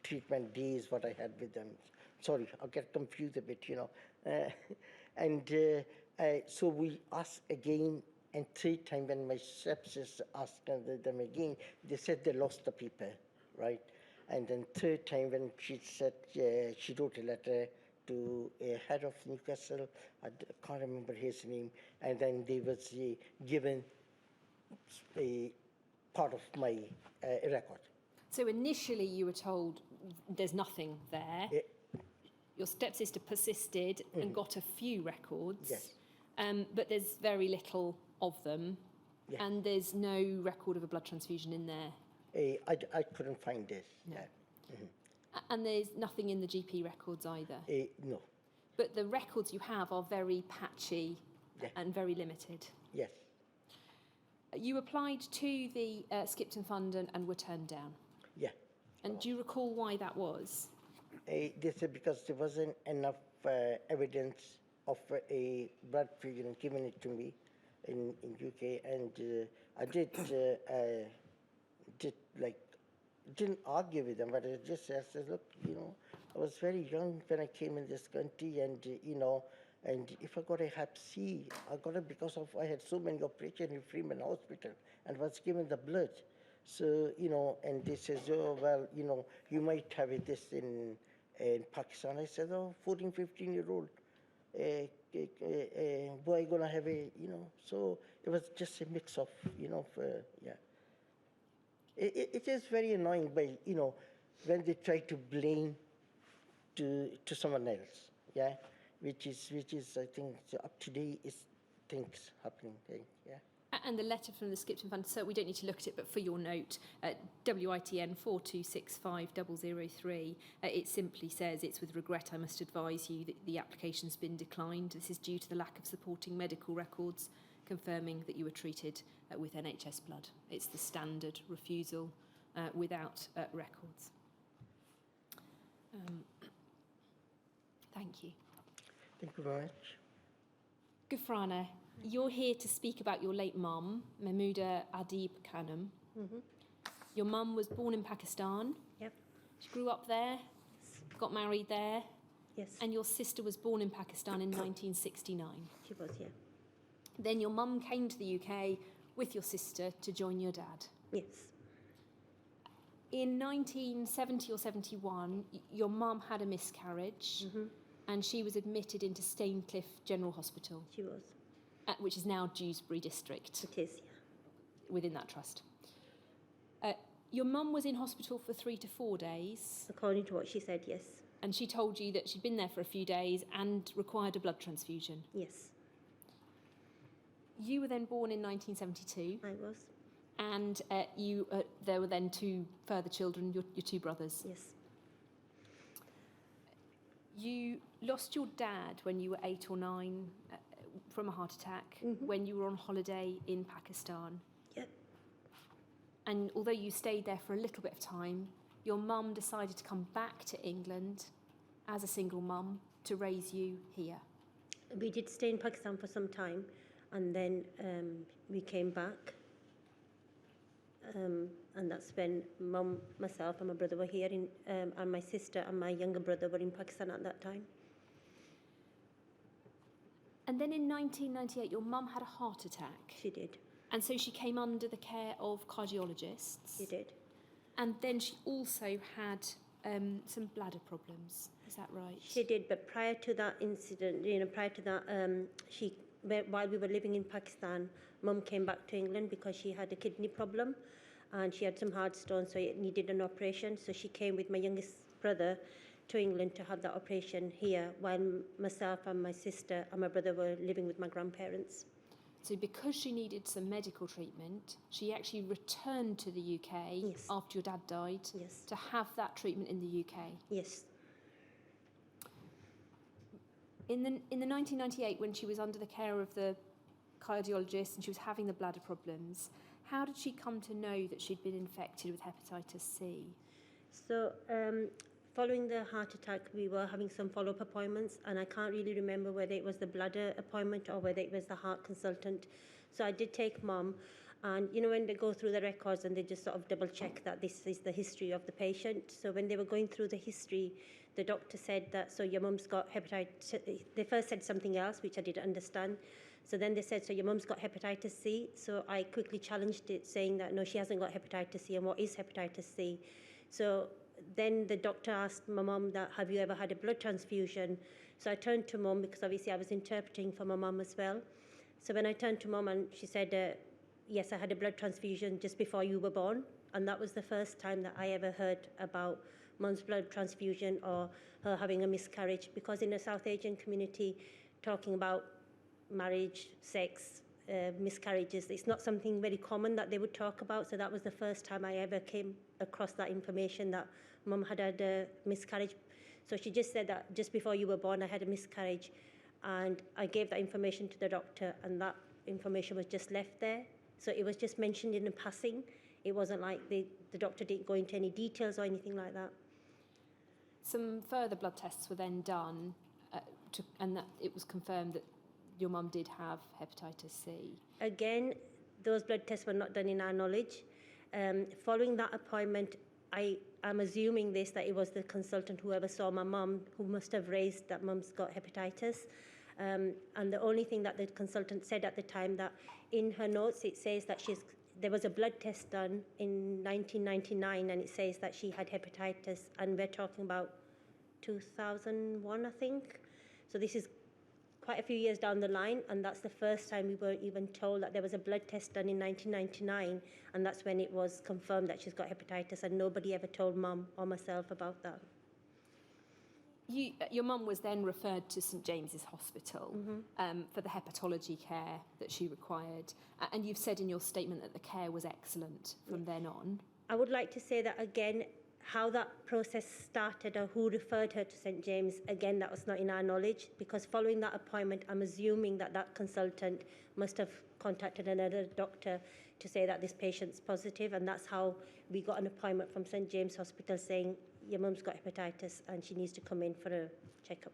Speaker 4: treatment days what I had with them. Sorry, I get confused a bit, so we asked again, and third time when my sepsis asked them again, they said they lost the paper, right? And then third time when she said, she wrote a letter to a head of Newcastle, I can't remember his name, and then they was given a part of my record.
Speaker 6: So initially you were told there's nothing there.
Speaker 4: Yeah.
Speaker 6: Your stepsister persisted and got a few records.
Speaker 4: Yes.
Speaker 6: But there's very little of them.
Speaker 4: Yeah.
Speaker 6: And there's no record of a blood transfusion in there.
Speaker 4: I couldn't find this.
Speaker 6: No.
Speaker 4: Yeah.
Speaker 6: And there's nothing in the GP records either.
Speaker 4: No.
Speaker 6: But the records you have are very patchy and very limited.
Speaker 4: Yes.
Speaker 6: You applied to the Skipton Fund and were turned down.
Speaker 4: Yeah.
Speaker 6: And do you recall why that was?
Speaker 4: They said because there wasn't enough evidence of a blood fusion given it to me in UK, and I didn't argue with them, but I just said, look, I was very young when I came in this country, and and if I got a Hep C, I got it because I had so many operations in Freeman Hospital and was given the blood. So, and they says, oh, well, you might have this in Pakistan. I said, oh, 14, 15-year-old boy going to have so it was just a mix of, yeah. It is very annoying, by, when they try to blame to someone else, yeah, which is I think up to date is things happening, yeah.
Speaker 6: And the letter from the Skipton Fund, so we don't need to look at it, but for your note, WITN 4265003, it simply says, it's with regret I must advise you that the application's been declined. This is due to the lack of supporting medical records confirming that you were treated with NHS blood. It's the standard refusal without records. Thank you.
Speaker 4: Thank you very much.
Speaker 6: Gufrana, you're here to speak about your late mum, Mahmouda Adib Khanum.
Speaker 5: Mm-hmm.
Speaker 6: Your mum was born in Pakistan.
Speaker 5: Yep.
Speaker 6: She grew up there, got married there,
Speaker 5: Yes.
Speaker 6: and your sister was born in Pakistan in 1969.
Speaker 5: She was, yeah.
Speaker 6: Then your mum came to the UK with your sister to join your dad.
Speaker 5: Yes.
Speaker 6: In 1970 or 71, your mum had a miscarriage, and she was admitted into Staincliffe General Hospital,
Speaker 5: She was.
Speaker 6: which is now Dewsbury District,
Speaker 5: It is, yeah.
Speaker 6: within that trust. Your mum was in hospital for 3 to 4 days.
Speaker 5: According to what she said, yes.
Speaker 6: And she told you that she'd been there for a few days and required a blood transfusion.
Speaker 5: Yes,
Speaker 6: You were then born in 1972,
Speaker 5: I was.
Speaker 6: and there were then two further children, your two brothers.
Speaker 5: Yes,
Speaker 6: You lost your dad when you were 8 or 9 from a heart attack when you were on holiday in Pakistan.
Speaker 5: yep.
Speaker 6: And although you stayed there for a little bit of time, your mum decided to come back to England as a single mum to raise you here.
Speaker 5: We did stay in Pakistan for some time, and then we came back. And that's when Mum, myself, and my brother were here, and my sister and my younger brother were in Pakistan at that time.
Speaker 6: And then in 1998, your mum had a heart attack.
Speaker 5: She did.
Speaker 6: And so she came under the care of cardiologists.
Speaker 5: She did.
Speaker 6: And then she also had some bladder problems. Is that right?
Speaker 5: She did, but prior to that incident, prior to that, while we were living in Pakistan, Mum came back to England because she had a kidney problem, and she had some hard stones, so it needed an operation. So she came with my youngest brother to England to have that operation here, while myself and my sister and my brother were living with my grandparents.
Speaker 6: So because she needed some medical treatment, she actually returned to the UK
Speaker 5: Yes.
Speaker 6: after your dad died
Speaker 5: Yes.
Speaker 6: to have that treatment in the UK.
Speaker 5: Yes.
Speaker 6: In the 1998, when she was under the care of the cardiologist and she was having the bladder problems, how did she come to know that she'd been infected with hepatitis C?
Speaker 5: So, following the heart attack, we were having some follow-up appointments, and I can't really remember whether it was the bladder appointment or whether it was the heart consultant. So I did take Mum, and when they go through the records and they just sort of double-check that this is the history of the patient. So when they were going through the history, the doctor said that, so your mum's got hepatitis. They first said something else, which I didn't understand. So then they said, so your mum's got hepatitis C. So I quickly challenged it, saying that, no, she hasn't got hepatitis C, and what is hepatitis C? So then the doctor asked my mum that, have you ever had a blood transfusion? So I turned to Mum, because obviously I was interpreting for my mum as well. So when I turned to Mum, and she said, yes, I had a blood transfusion just before you were born. And that was the first time that I ever heard about Mum's blood transfusion or her having a miscarriage, because in the South Asian community, talking about marriage, sex, miscarriages, it's not something very common that they would talk about. So that was the first time I ever came across that information that Mum had had a miscarriage. So she just said that just before you were born, I had a miscarriage. And I gave that information to the doctor, and that information was just left there. So it was just mentioned in passing. It wasn't like the doctor didn't go into any details or anything like that.
Speaker 6: Some further blood tests were then done, and that it was confirmed that your mum did have hepatitis C.
Speaker 5: Again, those blood tests were not done in our knowledge. Following that appointment, I'm assuming that it was the consultant, whoever saw my mum, who must have raised that mum's got hepatitis. And the only thing that the consultant said at the time, that in her notes it says that there was a blood test done in 1999, and it says that she had hepatitis, and we're talking about 2001, I think. So this is quite a few years down the line, and that's the first time we were even told that there was a blood test done in 1999, and that's when it was confirmed that she's got hepatitis, and nobody ever told Mum or myself about that.
Speaker 6: Your mum was then referred to St James's Hospital for the hepatology care that she required, and you've said in your statement that the care was excellent from then on.
Speaker 5: I would like to say that again, how that process started or who referred her to St James, again, that was not in our knowledge, because following that appointment, I'm assuming that consultant must have contacted another doctor to say that this patient's positive, and that's how we got an appointment from St James Hospital saying, your mum's got hepatitis and she needs to come in for a checkup.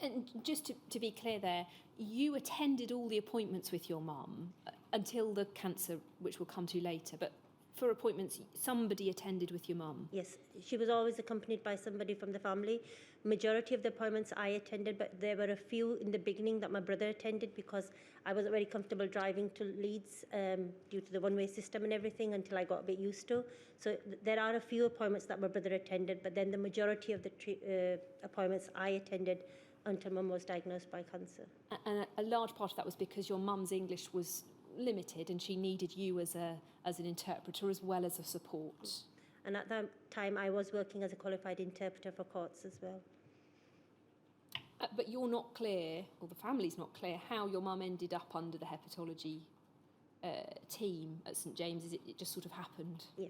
Speaker 6: And just to be clear there, you attended all the appointments with your mum until the cancer, which we'll come to later, but for appointments, somebody attended with your mum?
Speaker 5: Yes, she was always accompanied by somebody from the family. Majority of the appointments I attended, but there were a few in the beginning that my brother attended, because I wasn't very comfortable driving to Leeds due to the one-way system and everything until I got a bit used to. So there are a few appointments that my brother attended, but then the majority of the appointments I attended until Mum was diagnosed by cancer.
Speaker 6: And a large part of that was because your mum's English was limited and she needed you as an interpreter as well as a support.
Speaker 5: And at that time, I was working as a qualified interpreter for courts as well.
Speaker 6: But you're not clear, or the family's not clear, how your mum ended up under the hepatology team at St James's. It just sort of happened.
Speaker 5: Yeah.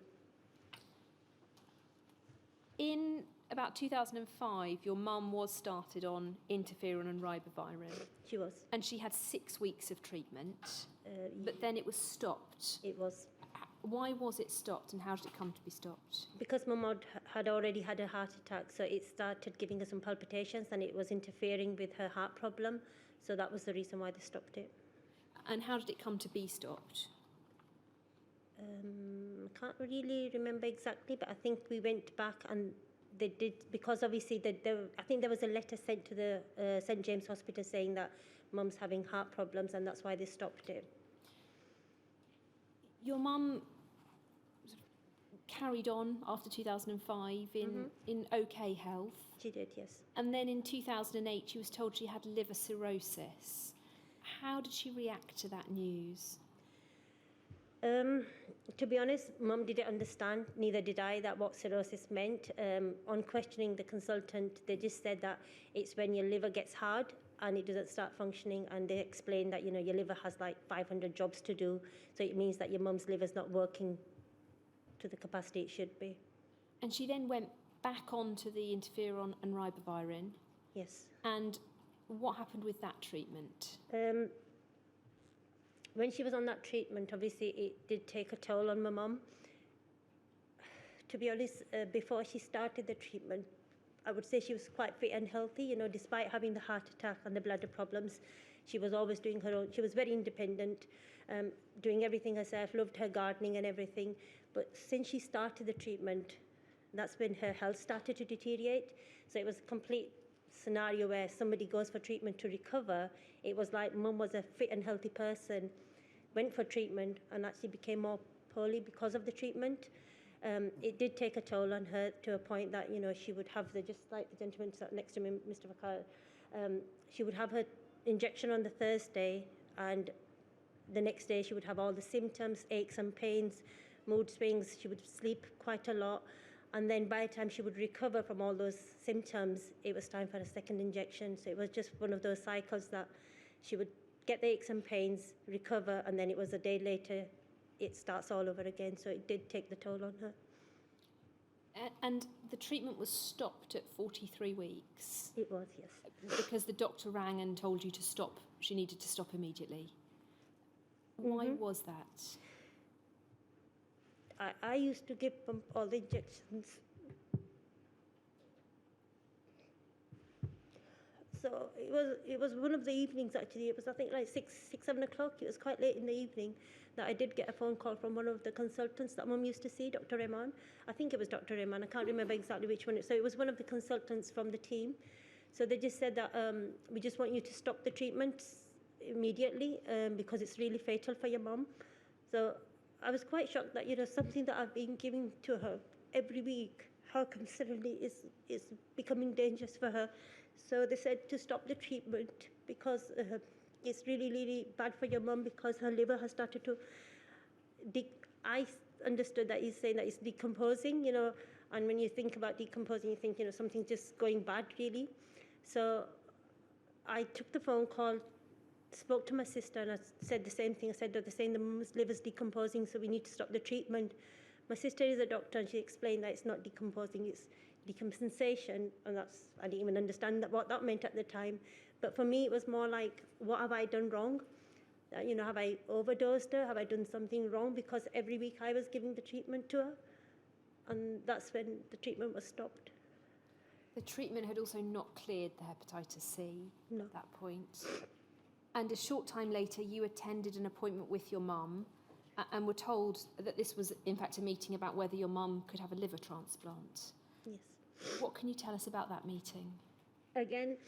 Speaker 6: In about 2005, your mum was started on interferon and ribavirin.
Speaker 5: She was.
Speaker 6: And she had 6 weeks of treatment, but then it was stopped.
Speaker 5: It was.
Speaker 6: Why was it stopped, and how did it come to be stopped?
Speaker 5: Because Mum had already had a heart attack, so it started giving her some palpitations and it was interfering with her heart problem. So that was the reason why they stopped it.
Speaker 6: And how did it come to be stopped?
Speaker 5: I can't really remember exactly, but I think we went back and they did, because obviously I think there was a letter sent to the St James Hospital saying that Mum's having heart problems and that's why they stopped it.
Speaker 6: Your mum carried on after 2005 in okay health.
Speaker 5: She did, yes.
Speaker 6: And then in 2008 she was told she had liver cirrhosis. How did she react to that news?
Speaker 5: To be honest, Mum didn't understand, neither did I, that what cirrhosis meant. On questioning the consultant, they just said that it's when your liver gets hard and it doesn't start functioning, and they explained that, you know, your liver has like 500 jobs to do, so it means that your mum's liver's not working to the capacity it should be.
Speaker 6: And she then went back onto the interferon and ribavirin.
Speaker 5: Yes.
Speaker 6: And what happened with that treatment?
Speaker 5: When she was on that treatment, obviously it did take a toll on my mum. To be honest, before she started the treatment, I would say she was quite fit and healthy, you know, despite having the heart attack and the bladder problems. She was always doing her own, she was very independent, doing everything herself, loved her gardening and everything. But since she started the treatment, that's when her health started to deteriorate. So it was a complete scenario where somebody goes for treatment to recover. It was like Mum was a fit and healthy person, went for treatment and actually became more poorly because of the treatment. It did take a toll on her to a point that, you know, she would have just like the gentleman sat next to me, Mr. Vakar, she would have her injection on the Thursday, and the next day she would have all the symptoms, aches and pains, mood swings. She would sleep quite a lot. And then by the time she would recover from all those symptoms, it was time for a second injection. So it was just one of those cycles that she would get the aches and pains, recover, and then it was a day later, it starts all over again. So it did take the toll on her.
Speaker 6: And the treatment was stopped at 43 weeks?
Speaker 5: It was, yes.
Speaker 6: Because the doctor rang and told you to stop, she needed to stop immediately. Why was that?
Speaker 5: I used to give them all the injections. So it was one of the evenings actually. It was, I think, like 7 o'clock. It was quite late in the evening that I did get a phone call from one of the consultants that Mum used to see, Dr. Rahman. I think it was Dr. Rahman. I can't remember exactly which one. So it was one of the consultants from the team. So they just said that we just want you to stop the treatment immediately because it's really fatal for your mum. So I was quite shocked that, you know, something that I've been giving to her every week, how come suddenly is becoming dangerous for her. So they said to stop the treatment because it's really, really bad for your mum because her liver has started to... I understood that he's saying that it's decomposing, you know, and when you think about decomposing, you think, you know, something's just going bad, really. So I took the phone call, spoke to my sister, and I said the same thing. I said that they're saying the mum's liver's decomposing, so we need to stop the treatment. My sister is a doctor, and she explained that it's not decomposing, it's decompensation, and I didn't even understand what that meant at the time. But for me, it was more like, what have I done wrong? You know, have I overdosed her? Have I done something wrong? Because every week I was giving the treatment to her, and that's when the treatment was stopped.
Speaker 6: The treatment had also not cleared the hepatitis C at that point. And a short time later, you attended an appointment with your mum and were told that this was, in fact, a meeting about whether your mum could have a liver transplant.
Speaker 5: Yes.
Speaker 6: What can you tell us about that meeting?
Speaker 5: Again,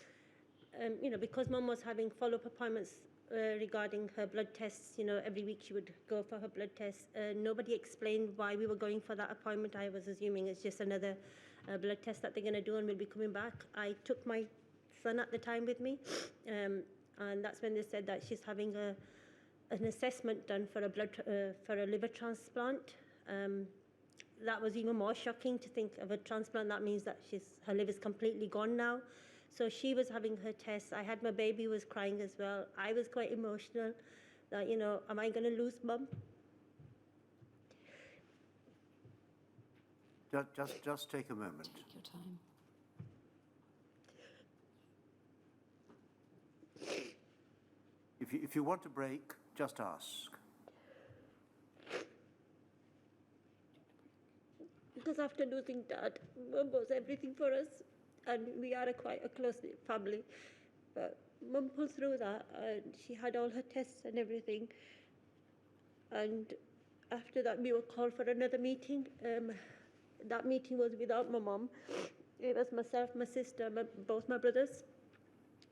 Speaker 5: you know, because Mum was having follow-up appointments regarding her blood tests, you know, every week she would go for her blood tests. Nobody explained why we were going for that appointment. I was assuming it's just another blood test that they're going to do and we'll be coming back. I took my son at the time with me, and that's when they said that she's having an assessment done for a liver transplant. that was even more shocking to think of a transplant. That means that her liver's completely gone now. So she was having her tests. I had my baby who was crying as well. I was quite emotional that, you know, am I going to lose mum?
Speaker 1: Just take a moment.
Speaker 6: Take your time.
Speaker 1: If you want a break, just ask.
Speaker 5: Because after losing Dad, Mum was everything for us, and we are quite a close-knit family. But Mum pulled through that, and she had all her tests and everything. And after that, we were called for another meeting. That meeting was without my mum. It was myself, my sister, both my brothers.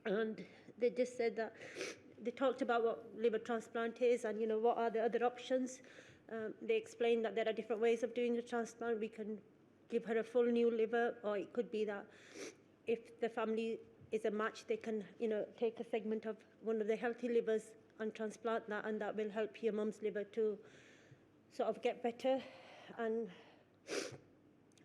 Speaker 5: And they just said that they talked about what liver transplant is and, you know, what are the other options. They explained that there are different ways of doing a transplant. We can give her a full new liver, or it could be that if the family is a match, they can, you know, take a segment of one of the healthy livers and transplant that, and that will help your mum's liver to sort of get better. And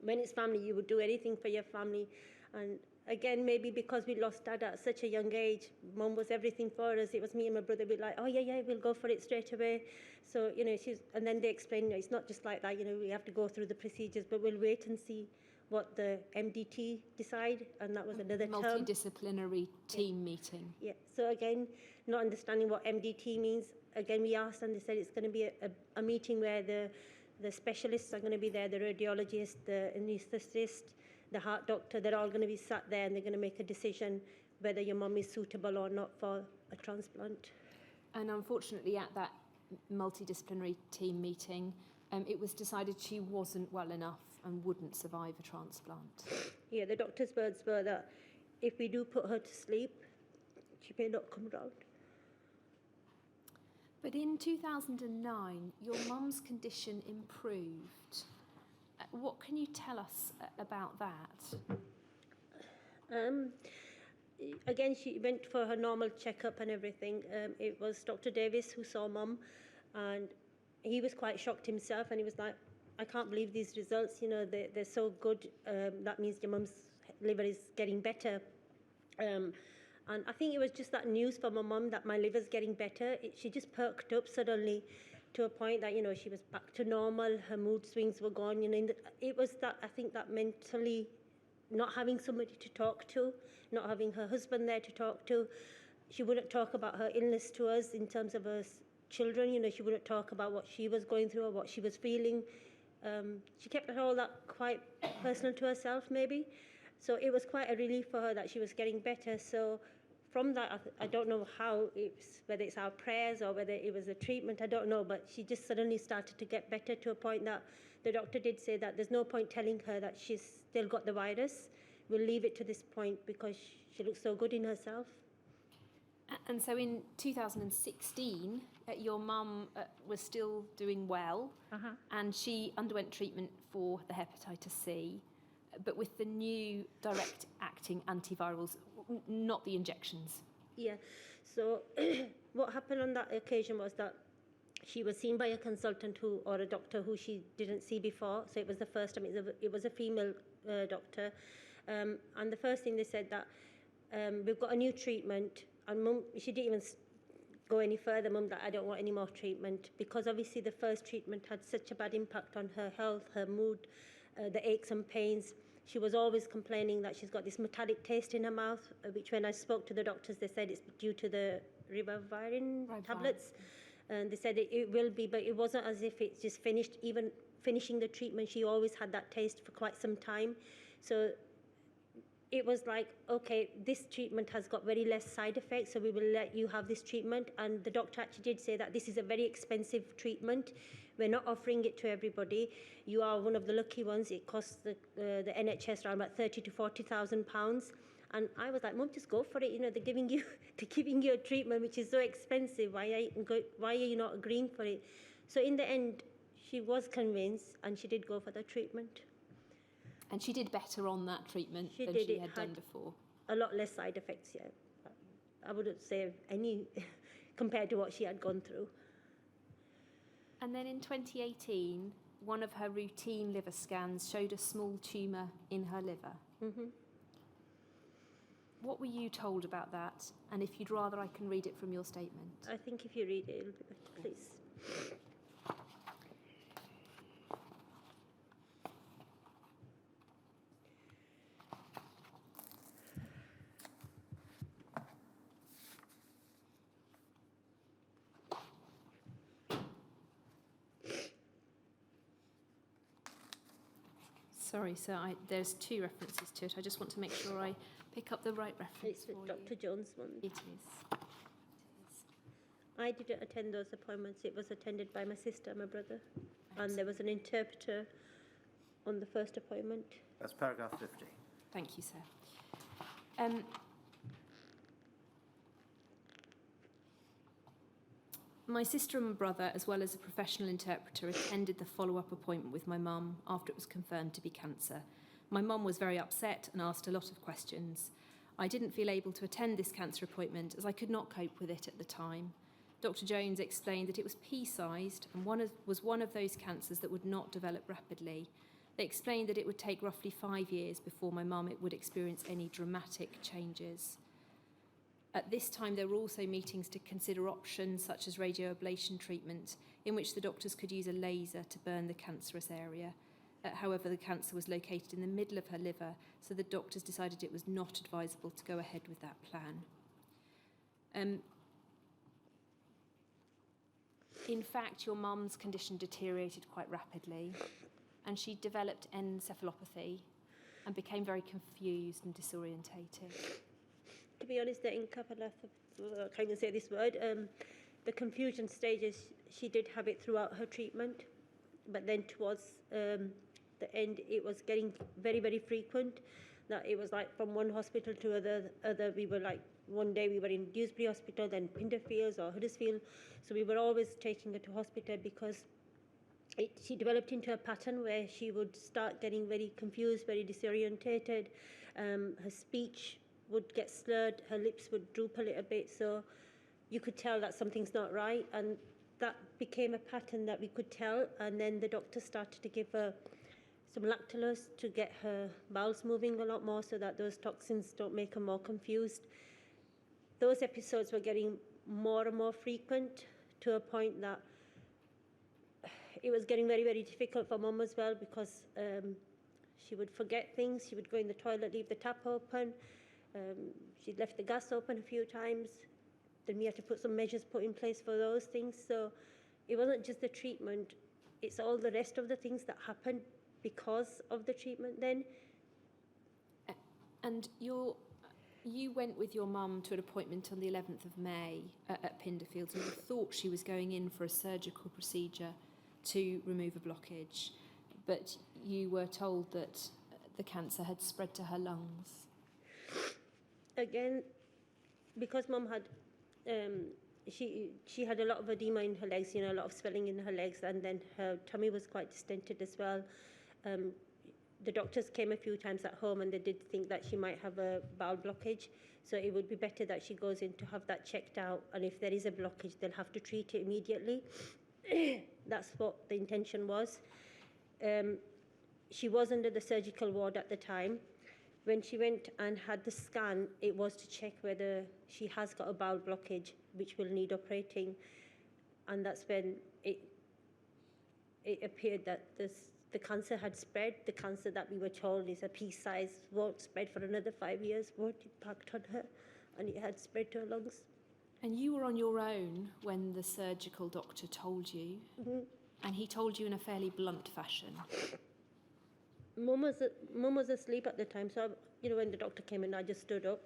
Speaker 5: when it's family, you would do anything for your family. And again, maybe because we lost Dad at such a young age, Mum was everything for us. It was me and my brother. We're like, oh yeah, we'll go for it straight away. So, you know, and then they explained, you know, it's not just like that, you know, we have to go through the procedures, but we'll wait and see what the MDT decide. And that was another term.
Speaker 6: Multidisciplinary team meeting.
Speaker 5: Yeah, so again, not understanding what MDT means. Again, we asked and they said it's going to be a meeting where the specialists are going to be there, the radiologist, the anaesthetist, the heart doctor, they're all going to be sat there and they're going to make a decision whether your mum is suitable or not for a transplant.
Speaker 6: And unfortunately, at that multidisciplinary team meeting, it was decided she wasn't well enough and wouldn't survive a transplant.
Speaker 5: Yeah, the doctor's words were that if we do put her to sleep, she may not come round.
Speaker 6: But in 2009, your mum's condition improved. What can you tell us about that?
Speaker 5: Again, she went for her normal checkup and everything. It was Dr. Davis who saw Mum, and he was quite shocked himself, and he was like, I can't believe these results, you know, they're so good. That means your mum's liver is getting better. And I think it was just that news for my mum that my liver's getting better. She just perked up suddenly to a point that, you know, she was back to normal. Her mood swings were gone. You know, it was that, I think, that mentally not having somebody to talk to, not having her husband there to talk to. She wouldn't talk about her illness to us in terms of her children. You know, she wouldn't talk about what she was going through or what she was feeling. She kept all that quite personal to herself, maybe. So it was quite a relief for her that she was getting better. So from that, I don't know how, whether it's our prayers or whether it was a treatment, I don't know, but she just suddenly started to get better to a point that the doctor did say that there's no point telling her that she's still got the virus. We'll leave it to this point because she looks so good in herself.
Speaker 6: And so in 2016, your mum was still doing well, and she underwent treatment for the hepatitis C, but with the new direct-acting antivirals, not the injections. Yeah,
Speaker 5: so what happened on that occasion was that she was seen by a consultant or a doctor who she didn't see before. So it was the first time, it was a female doctor. And the first thing they said that we've got a new treatment, and Mum, she didn't even go any further, Mum, that I don't want any more treatment, because obviously the first treatment had such a bad impact on her health, her mood, the aches and pains. She was always complaining that she's got this metallic taste in her mouth, which when I spoke to the doctors, they said it's due to the ribavirin tablets. And they said it will be, but it wasn't as if it's just finished. Even finishing the treatment, she always had that taste for quite some time. So it was like, okay, this treatment has got very less side effects, so we will let you have this treatment. And the doctor actually did say that this is a very expensive treatment. We're not offering it to everybody. You are one of the lucky ones. It costs the NHS around about £30,000 to £40,000. And I was like, Mum, just go for it. You know, they're giving you a treatment which is so expensive. Why are you not agreeing for it? So in the end, she was convinced, and she did go for the treatment.
Speaker 6: And she did better on that treatment than she had done before.
Speaker 5: A lot less side effects, yeah. I wouldn't say any compared to what she had gone through.
Speaker 6: And then in 2018, one of her routine liver scans showed a small tumour in her liver.
Speaker 5: Mhm.
Speaker 6: What were you told about that? And if you'd rather, I can read it from your statement.
Speaker 5: I think if you read it, it'll be better, please.
Speaker 6: Sorry, sir, there's 2 references to it. I just want to make sure I pick up the right reference
Speaker 5: It's the
Speaker 6: for
Speaker 5: Dr.
Speaker 6: you.
Speaker 5: Jones one.
Speaker 6: It is.
Speaker 5: I didn't attend those appointments. It was attended by my sister and my brother. And there was an interpreter on the first appointment.
Speaker 1: That's paragraph 50.
Speaker 6: Thank you, sir. My sister and my brother, as well as a professional interpreter, attended the follow-up appointment with my mum after it was confirmed to be cancer. My mum was very upset and asked a lot of questions. I didn't feel able to attend this cancer appointment as I could not cope with it at the time. Dr. Jones explained that it was pea-sized and was one of those cancers that would not develop rapidly. They explained that it would take roughly 5 years before my mum would experience any dramatic changes. At this time, there were also meetings to consider options such as radioablation treatment, in which the doctors could use a laser to burn the cancerous area. However, the cancer was located in the middle of her liver, so the doctors decided it was not advisable to go ahead with that plan. In fact, your mum's condition deteriorated quite rapidly, and she developed encephalopathy and became very confused and disorientated.
Speaker 5: To be honest, the encephalopathy, I can't even say this word, the confusion stages, she did have it throughout her treatment, but then towards the end, it was getting very, very frequent. That it was like from one hospital to other. We were like, one day we were in Dewsbury Hospital, then Pinderfields or Huddersfield. So we were always taking her to hospital because she developed into a pattern where she would start getting very confused, very disorientated. Her speech would get slurred, her lips would droop a little bit, so you could tell that something's not right, and that became a pattern that we could tell. And then the doctor started to give her some lactulose to get her bowels moving a lot more so that those toxins don't make her more confused. Those episodes were getting more and more frequent to a point that it was getting very, very difficult for Mum as well, because she would forget things. She would go in the toilet, leave the tap open. She'd left the gas open a few times. Then we had to put some measures put in place for those things. So it wasn't just the treatment, it's all the rest of the things that happened because of the treatment then.
Speaker 6: And you went with your mum to an appointment on the 11th of May at Pinderfields, and you thought she was going in for a surgical procedure to remove a blockage, but you were told that the cancer had spread to her lungs.
Speaker 5: Again, because Mum had, she had a lot of edema in her legs, a lot of swelling in her legs, and then her tummy was quite distended as well. The doctors came a few times at home and they did think that she might have a bowel blockage, so it would be better that she goes in to have that checked out, and if there is a blockage, they'll have to treat it immediately. That's what the intention was. She was under the surgical ward at the time. When she went and had the scan, it was to check whether she has got a bowel blockage, which will need operating. And that's when it appeared that the cancer had spread. The cancer that we were told is a pea size, won't spread for another 5 years, won't impact on her. And it had spread to her lungs.
Speaker 6: And you were on your own when the surgical doctor told you, and he told you in a fairly blunt fashion.
Speaker 5: Mum was asleep at the time, so when the doctor came in, I just stood up,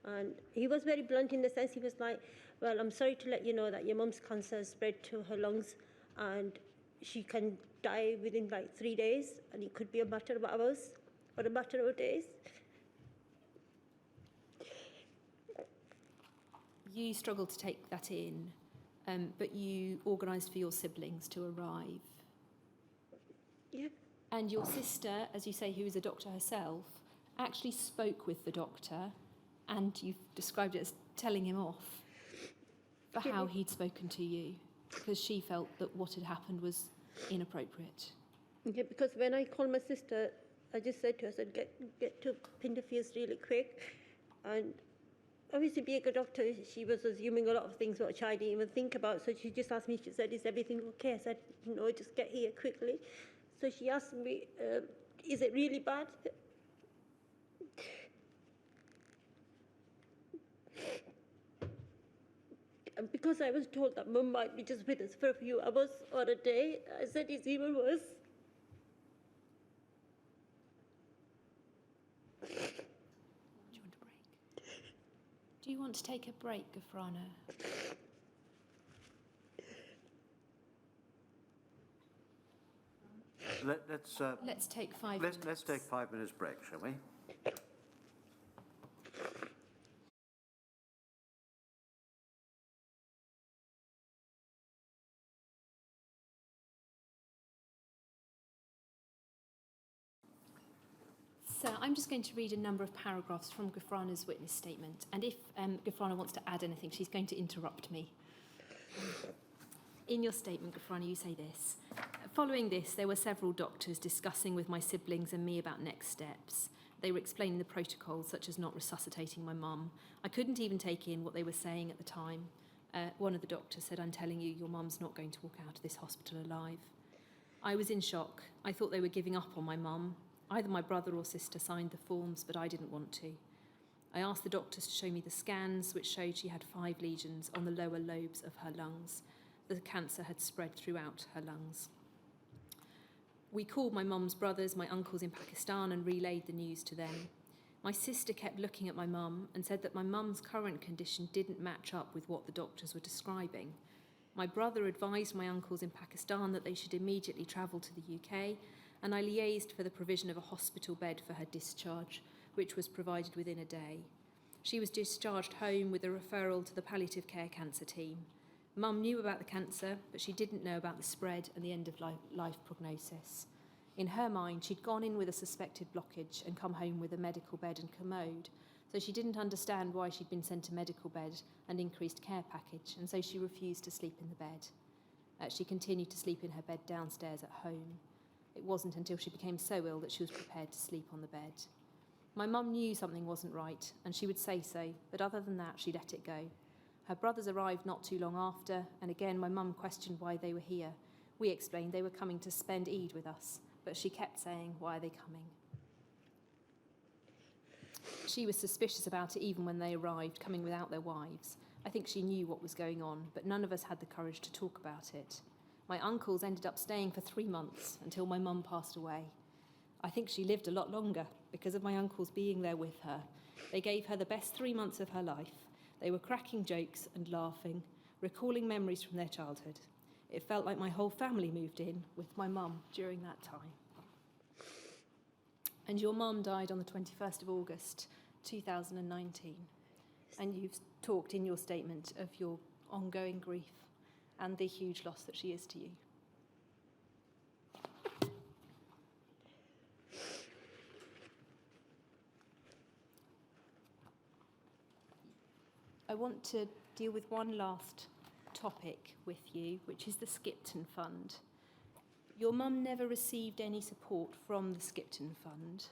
Speaker 5: and he was very blunt in the sense he was like, "Well, I'm sorry to let you know that your mum's cancer has spread to her lungs, and she can die within like 3 days, and it could be a matter of hours or a matter of days."
Speaker 6: You struggled to take that in, but you organised for your siblings to arrive.
Speaker 5: Yeah.
Speaker 6: And your sister, as you say, who is a doctor herself, actually spoke with the doctor, and you've described it as telling him off for how he'd spoken to you, because she felt that what had happened was inappropriate.
Speaker 5: Yeah, because when I called my sister, I just said to her, I said, get to Pinderfields really quick. And obviously being a doctor, she was assuming a lot of things which I didn't even think about. So she just asked me, she said, is everything okay? I said, no, just get here quickly. So she asked me, is it really bad? And because I was told that Mum might be just with us for a few hours or a day, I said, it's even worse.
Speaker 6: Do you want a break? Do you want to take a break, Gafrana? Let's take 5 minutes.
Speaker 1: Let's take 5 minutes break, shall we?
Speaker 6: So I'm just going to read a number of paragraphs from Gafrana's witness statement, and if Gafrana wants to add anything, she's going to interrupt me. In your statement, Gafrana, you say this. Following this, there were several doctors discussing with my siblings and me about next steps. They were explaining the protocols, such as not resuscitating my mum. I couldn't even take in what they were saying at the time. One of the doctors said, I'm telling you, your mum's not going to walk out of this hospital alive. I was in shock. I thought they were giving up on my mum. Either my brother or sister signed the forms, but I didn't want to. I asked the doctors to show me the scans, which showed she had 5 lesions on the lower lobes of her lungs. The cancer had spread throughout her lungs. We called my mum's brothers, my uncles in Pakistan, and relayed the news to them. My sister kept looking at my mum and said that my mum's current condition didn't match up with what the doctors were describing. My brother advised my uncles in Pakistan that they should immediately travel to the UK, and I liaised for the provision of a hospital bed for her discharge, which was provided within a day. She was discharged home with a referral to the palliative care cancer team. Mum knew about the cancer, but she didn't know about the spread and the end-of-life prognosis. In her mind, she'd gone in with a suspected blockage and come home with a medical bed and commode, so she didn't understand why she'd been sent a medical bed and increased care package, and so she refused to sleep in the bed. She continued to sleep in her bed downstairs at home. It wasn't until she became so ill that she was prepared to sleep on the bed. My mum knew something wasn't right, and she would say so, but other than that, she let it go. Her brothers arrived not too long after, and again my mum questioned why they were here. We explained they were coming to spend Eid with us, but she kept saying, why are they coming? She was suspicious about it even when they arrived, coming without their wives. I think she knew what was going on, but none of us had the courage to talk about it. My uncles ended up staying for 3 months until my mum passed away. I think she lived a lot longer because of my uncles being there with her. They gave her the best 3 months of her life. They were cracking jokes and laughing, recalling memories from their childhood. It felt like my whole family moved in with my mum during that time. And your mum died on the 21st of August, 2019. And you've talked in your statement of your ongoing grief and the huge loss that she is to you. I want to deal with one last topic with you, which is the Skipton Fund. Your mum never received any support from the Skipton Fund.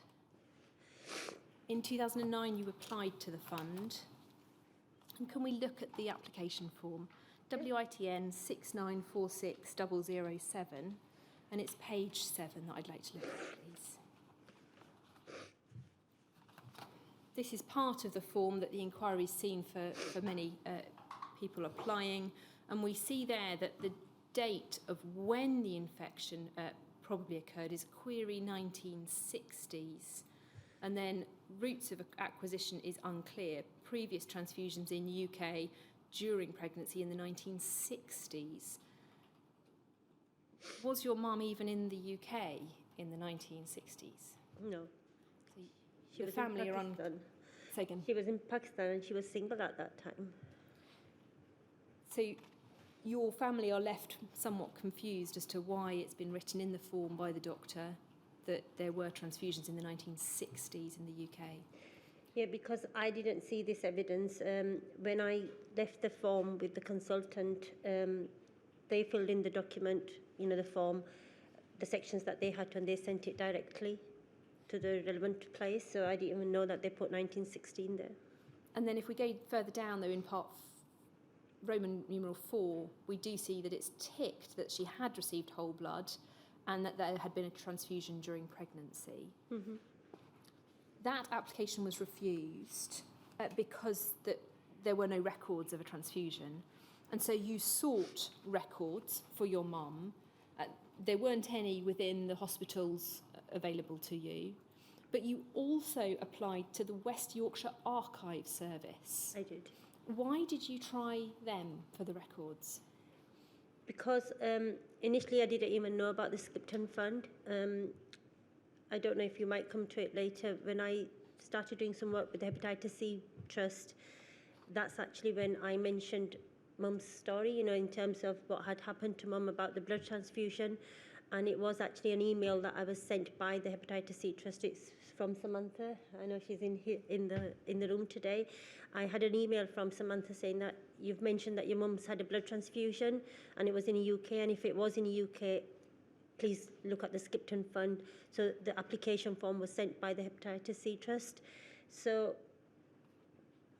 Speaker 6: In 2009, you applied to the fund. And can we look at the application form? WITN 6946007, and it's page 7 that I'd like to look at, please. This is part of the form that the inquiry's seen for many people applying, and we see there that the date of when the infection probably occurred is query 1960s, and then routes of acquisition is unclear. Previous transfusions in UK during pregnancy in the 1960s. Was your mum even in the UK in the 1960s?
Speaker 5: No.
Speaker 6: So the family are on. Say again.
Speaker 5: She was in Pakistan and she was single at that time.
Speaker 6: So your family are left somewhat confused as to why it's been written in the form by the doctor that there were transfusions in the 1960s in the UK.
Speaker 5: Yeah, because I didn't see this evidence. When I left the form with the consultant, they filled in the document, the form, the sections that they had to, and they sent it directly to the relevant place. So I didn't even know that they put 1916 there.
Speaker 6: And then if we go further down, though, in Roman numeral 4, we do see that it's ticked that she had received whole blood and that there had been a transfusion during pregnancy.
Speaker 5: Mm-hmm.
Speaker 6: That application was refused because there were no records of a transfusion. And so you sought records for your mum. There weren't any within the hospitals available to you. But you also applied to the West Yorkshire Archive Service.
Speaker 5: I did.
Speaker 6: Why did you try them for the records?
Speaker 5: Because initially I didn't even know about the Skipton Fund. I don't know if you might come to it later. When I started doing some work with the Hepatitis C Trust, that's actually when I mentioned Mum's story, in terms of what had happened to Mum about the blood transfusion. And it was actually an email that I was sent by the Hepatitis C Trust. It's from Samantha. I know she's in here in the room today. I had an email from Samantha saying that you've mentioned that your mum's had a blood transfusion and it was in the UK, and if it was in the UK, please look at the Skipton Fund. So the application form was sent by the Hepatitis C Trust. So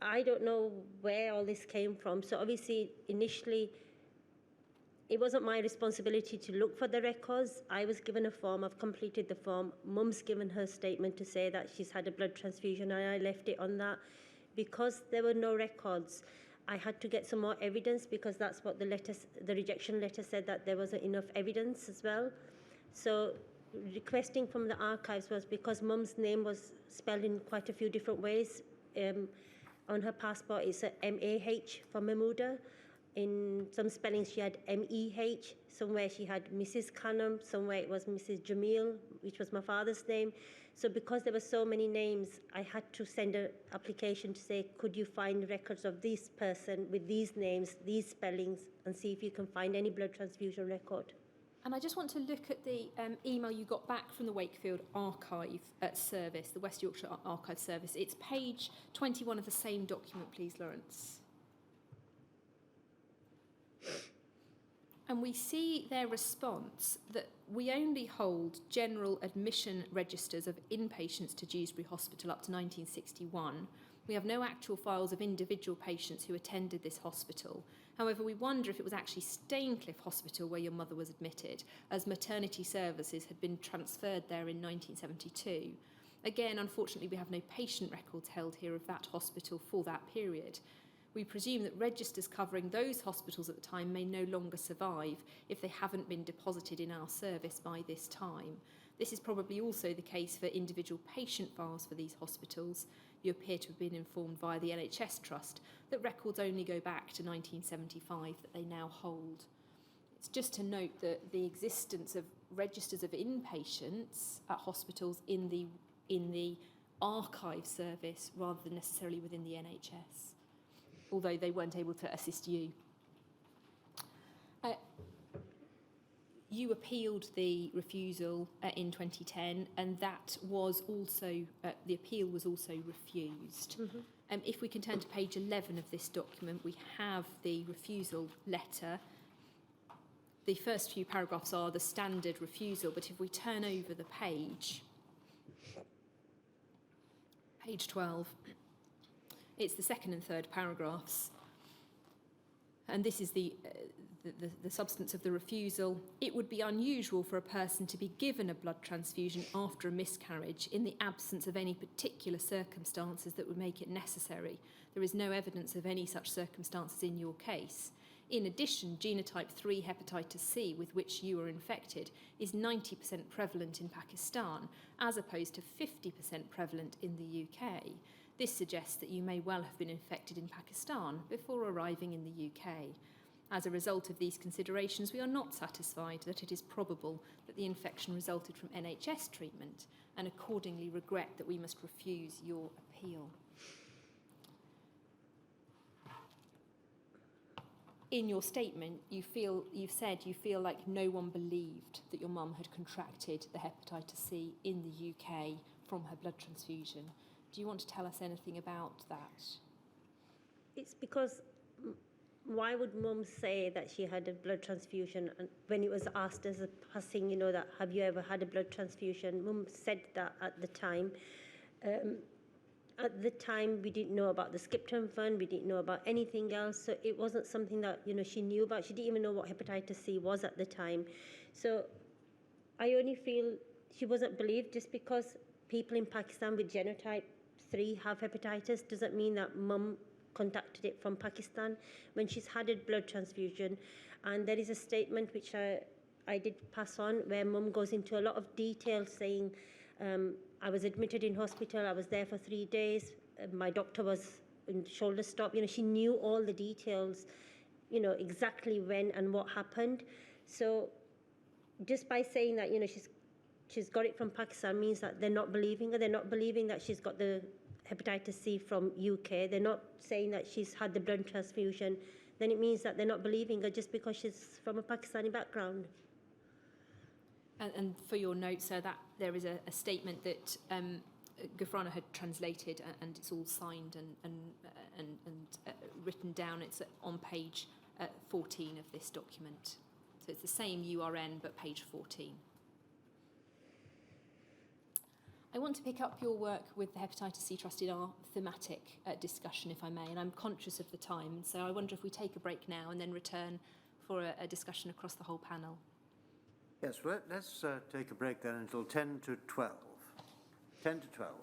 Speaker 5: I don't know where all this came from. So obviously, initially, it wasn't my responsibility to look for the records. I was given a form, I've completed the form. Mum's given her statement to say that she's had a blood transfusion, and I left it on that. Because there were no records, I had to get some more evidence, because that's what the rejection letter said, that there wasn't enough evidence as well. So requesting from the archives was because Mum's name was spelled in quite a few different ways. On her passport, it's a M-A-H for Mahmouda. In some spellings, she had M-E-H. Somewhere she had Mrs. Khanum. Somewhere it was Mrs. Jamil, which was my father's name. So because there were so many names, I had to send an application to say, could you find records of this person with these names, these spellings, and see if you can find any blood transfusion record.
Speaker 6: And I just want to look at the email you got back from the Wakefield Archive Service, the West Yorkshire Archive Service. It's page 21 of the same document, please, Lawrence. And we see their response that we only hold general admission registers of inpatients to Dewsbury Hospital up to 1961. We have no actual files of individual patients who attended this hospital. However, we wonder if it was actually Staincliffe Hospital where your mother was admitted, as maternity services had been transferred there in 1972. Again, unfortunately, we have no patient records held here of that hospital for that period. We presume that registers covering those hospitals at the time may no longer survive if they haven't been deposited in our service by this time. This is probably also the case for individual patient files for these hospitals. You appear to have been informed via the NHS Trust that records only go back to 1975 that they now hold. It's just to note that the existence of registers of inpatients at hospitals in the archive service rather than necessarily within the NHS, although they weren't able to assist you. You appealed the refusal in 2010, and that was also, the appeal was also refused. Mm-hmm. If we can turn to page 11 of this document, we have the refusal letter. The first few paragraphs are the standard refusal, but if we turn over the page 12, it's the second and third paragraphs. And this is the substance of the refusal. It would be unusual for a person to be given a blood transfusion after a miscarriage in the absence of any particular circumstances that would make it necessary. There is no evidence of any such circumstances in your case. In addition, genotype 3 hepatitis C, with which you were infected, is 90% prevalent in Pakistan, as opposed to 50% prevalent in the UK. This suggests that you may well have been infected in Pakistan before arriving in the UK. As a result of these considerations, we are not satisfied that it is probable that the infection resulted from NHS treatment, and accordingly regret that we must refuse your appeal. In your statement, you've said you feel like no one believed that your mum had contracted the hepatitis C in the UK from her blood transfusion. Do you want to tell us anything about that?
Speaker 5: It's because why would Mum say that she had a blood transfusion and when it was asked as a passing, you know, that have you ever had a blood transfusion? Mum said that at the time. At the time, we didn't know about the skip term fund, we didn't know about anything else, so it wasn't something that, you know, she knew about. She didn't even know what hepatitis C was at the time. So I only feel she wasn't believed. Just because people in Pakistan with genotype 3 have hepatitis doesn't mean that Mum contacted it from Pakistan when she's had a blood transfusion. And there is a statement which I did pass on where Mum goes into a lot of detail saying, I was admitted in hospital, I was there for 3 days, my doctor was in shoulder stop. You know, she knew all the details, you know, exactly when and what happened. So just by saying that, you know, she's got it from Pakistan means that they're not believing her. They're not believing that she's got the hepatitis C from UK. They're not saying that she's had the blood transfusion. Then it means that they're not believing her just because she's from a Pakistani background.
Speaker 6: And for your notes, sir, that there is a statement that Ghufrana had translated, and it's all signed and written down. It's on page 14 of this document. So it's the same URN, but page 14. I want to pick up your work with the Hepatitis C Trust in our thematic discussion, if I may, and I'm conscious of the time. So I wonder if we take a break now and then return for a discussion across the whole panel.
Speaker 1: Yes, well, let's take a break then until 10 to 12. 10 to 12.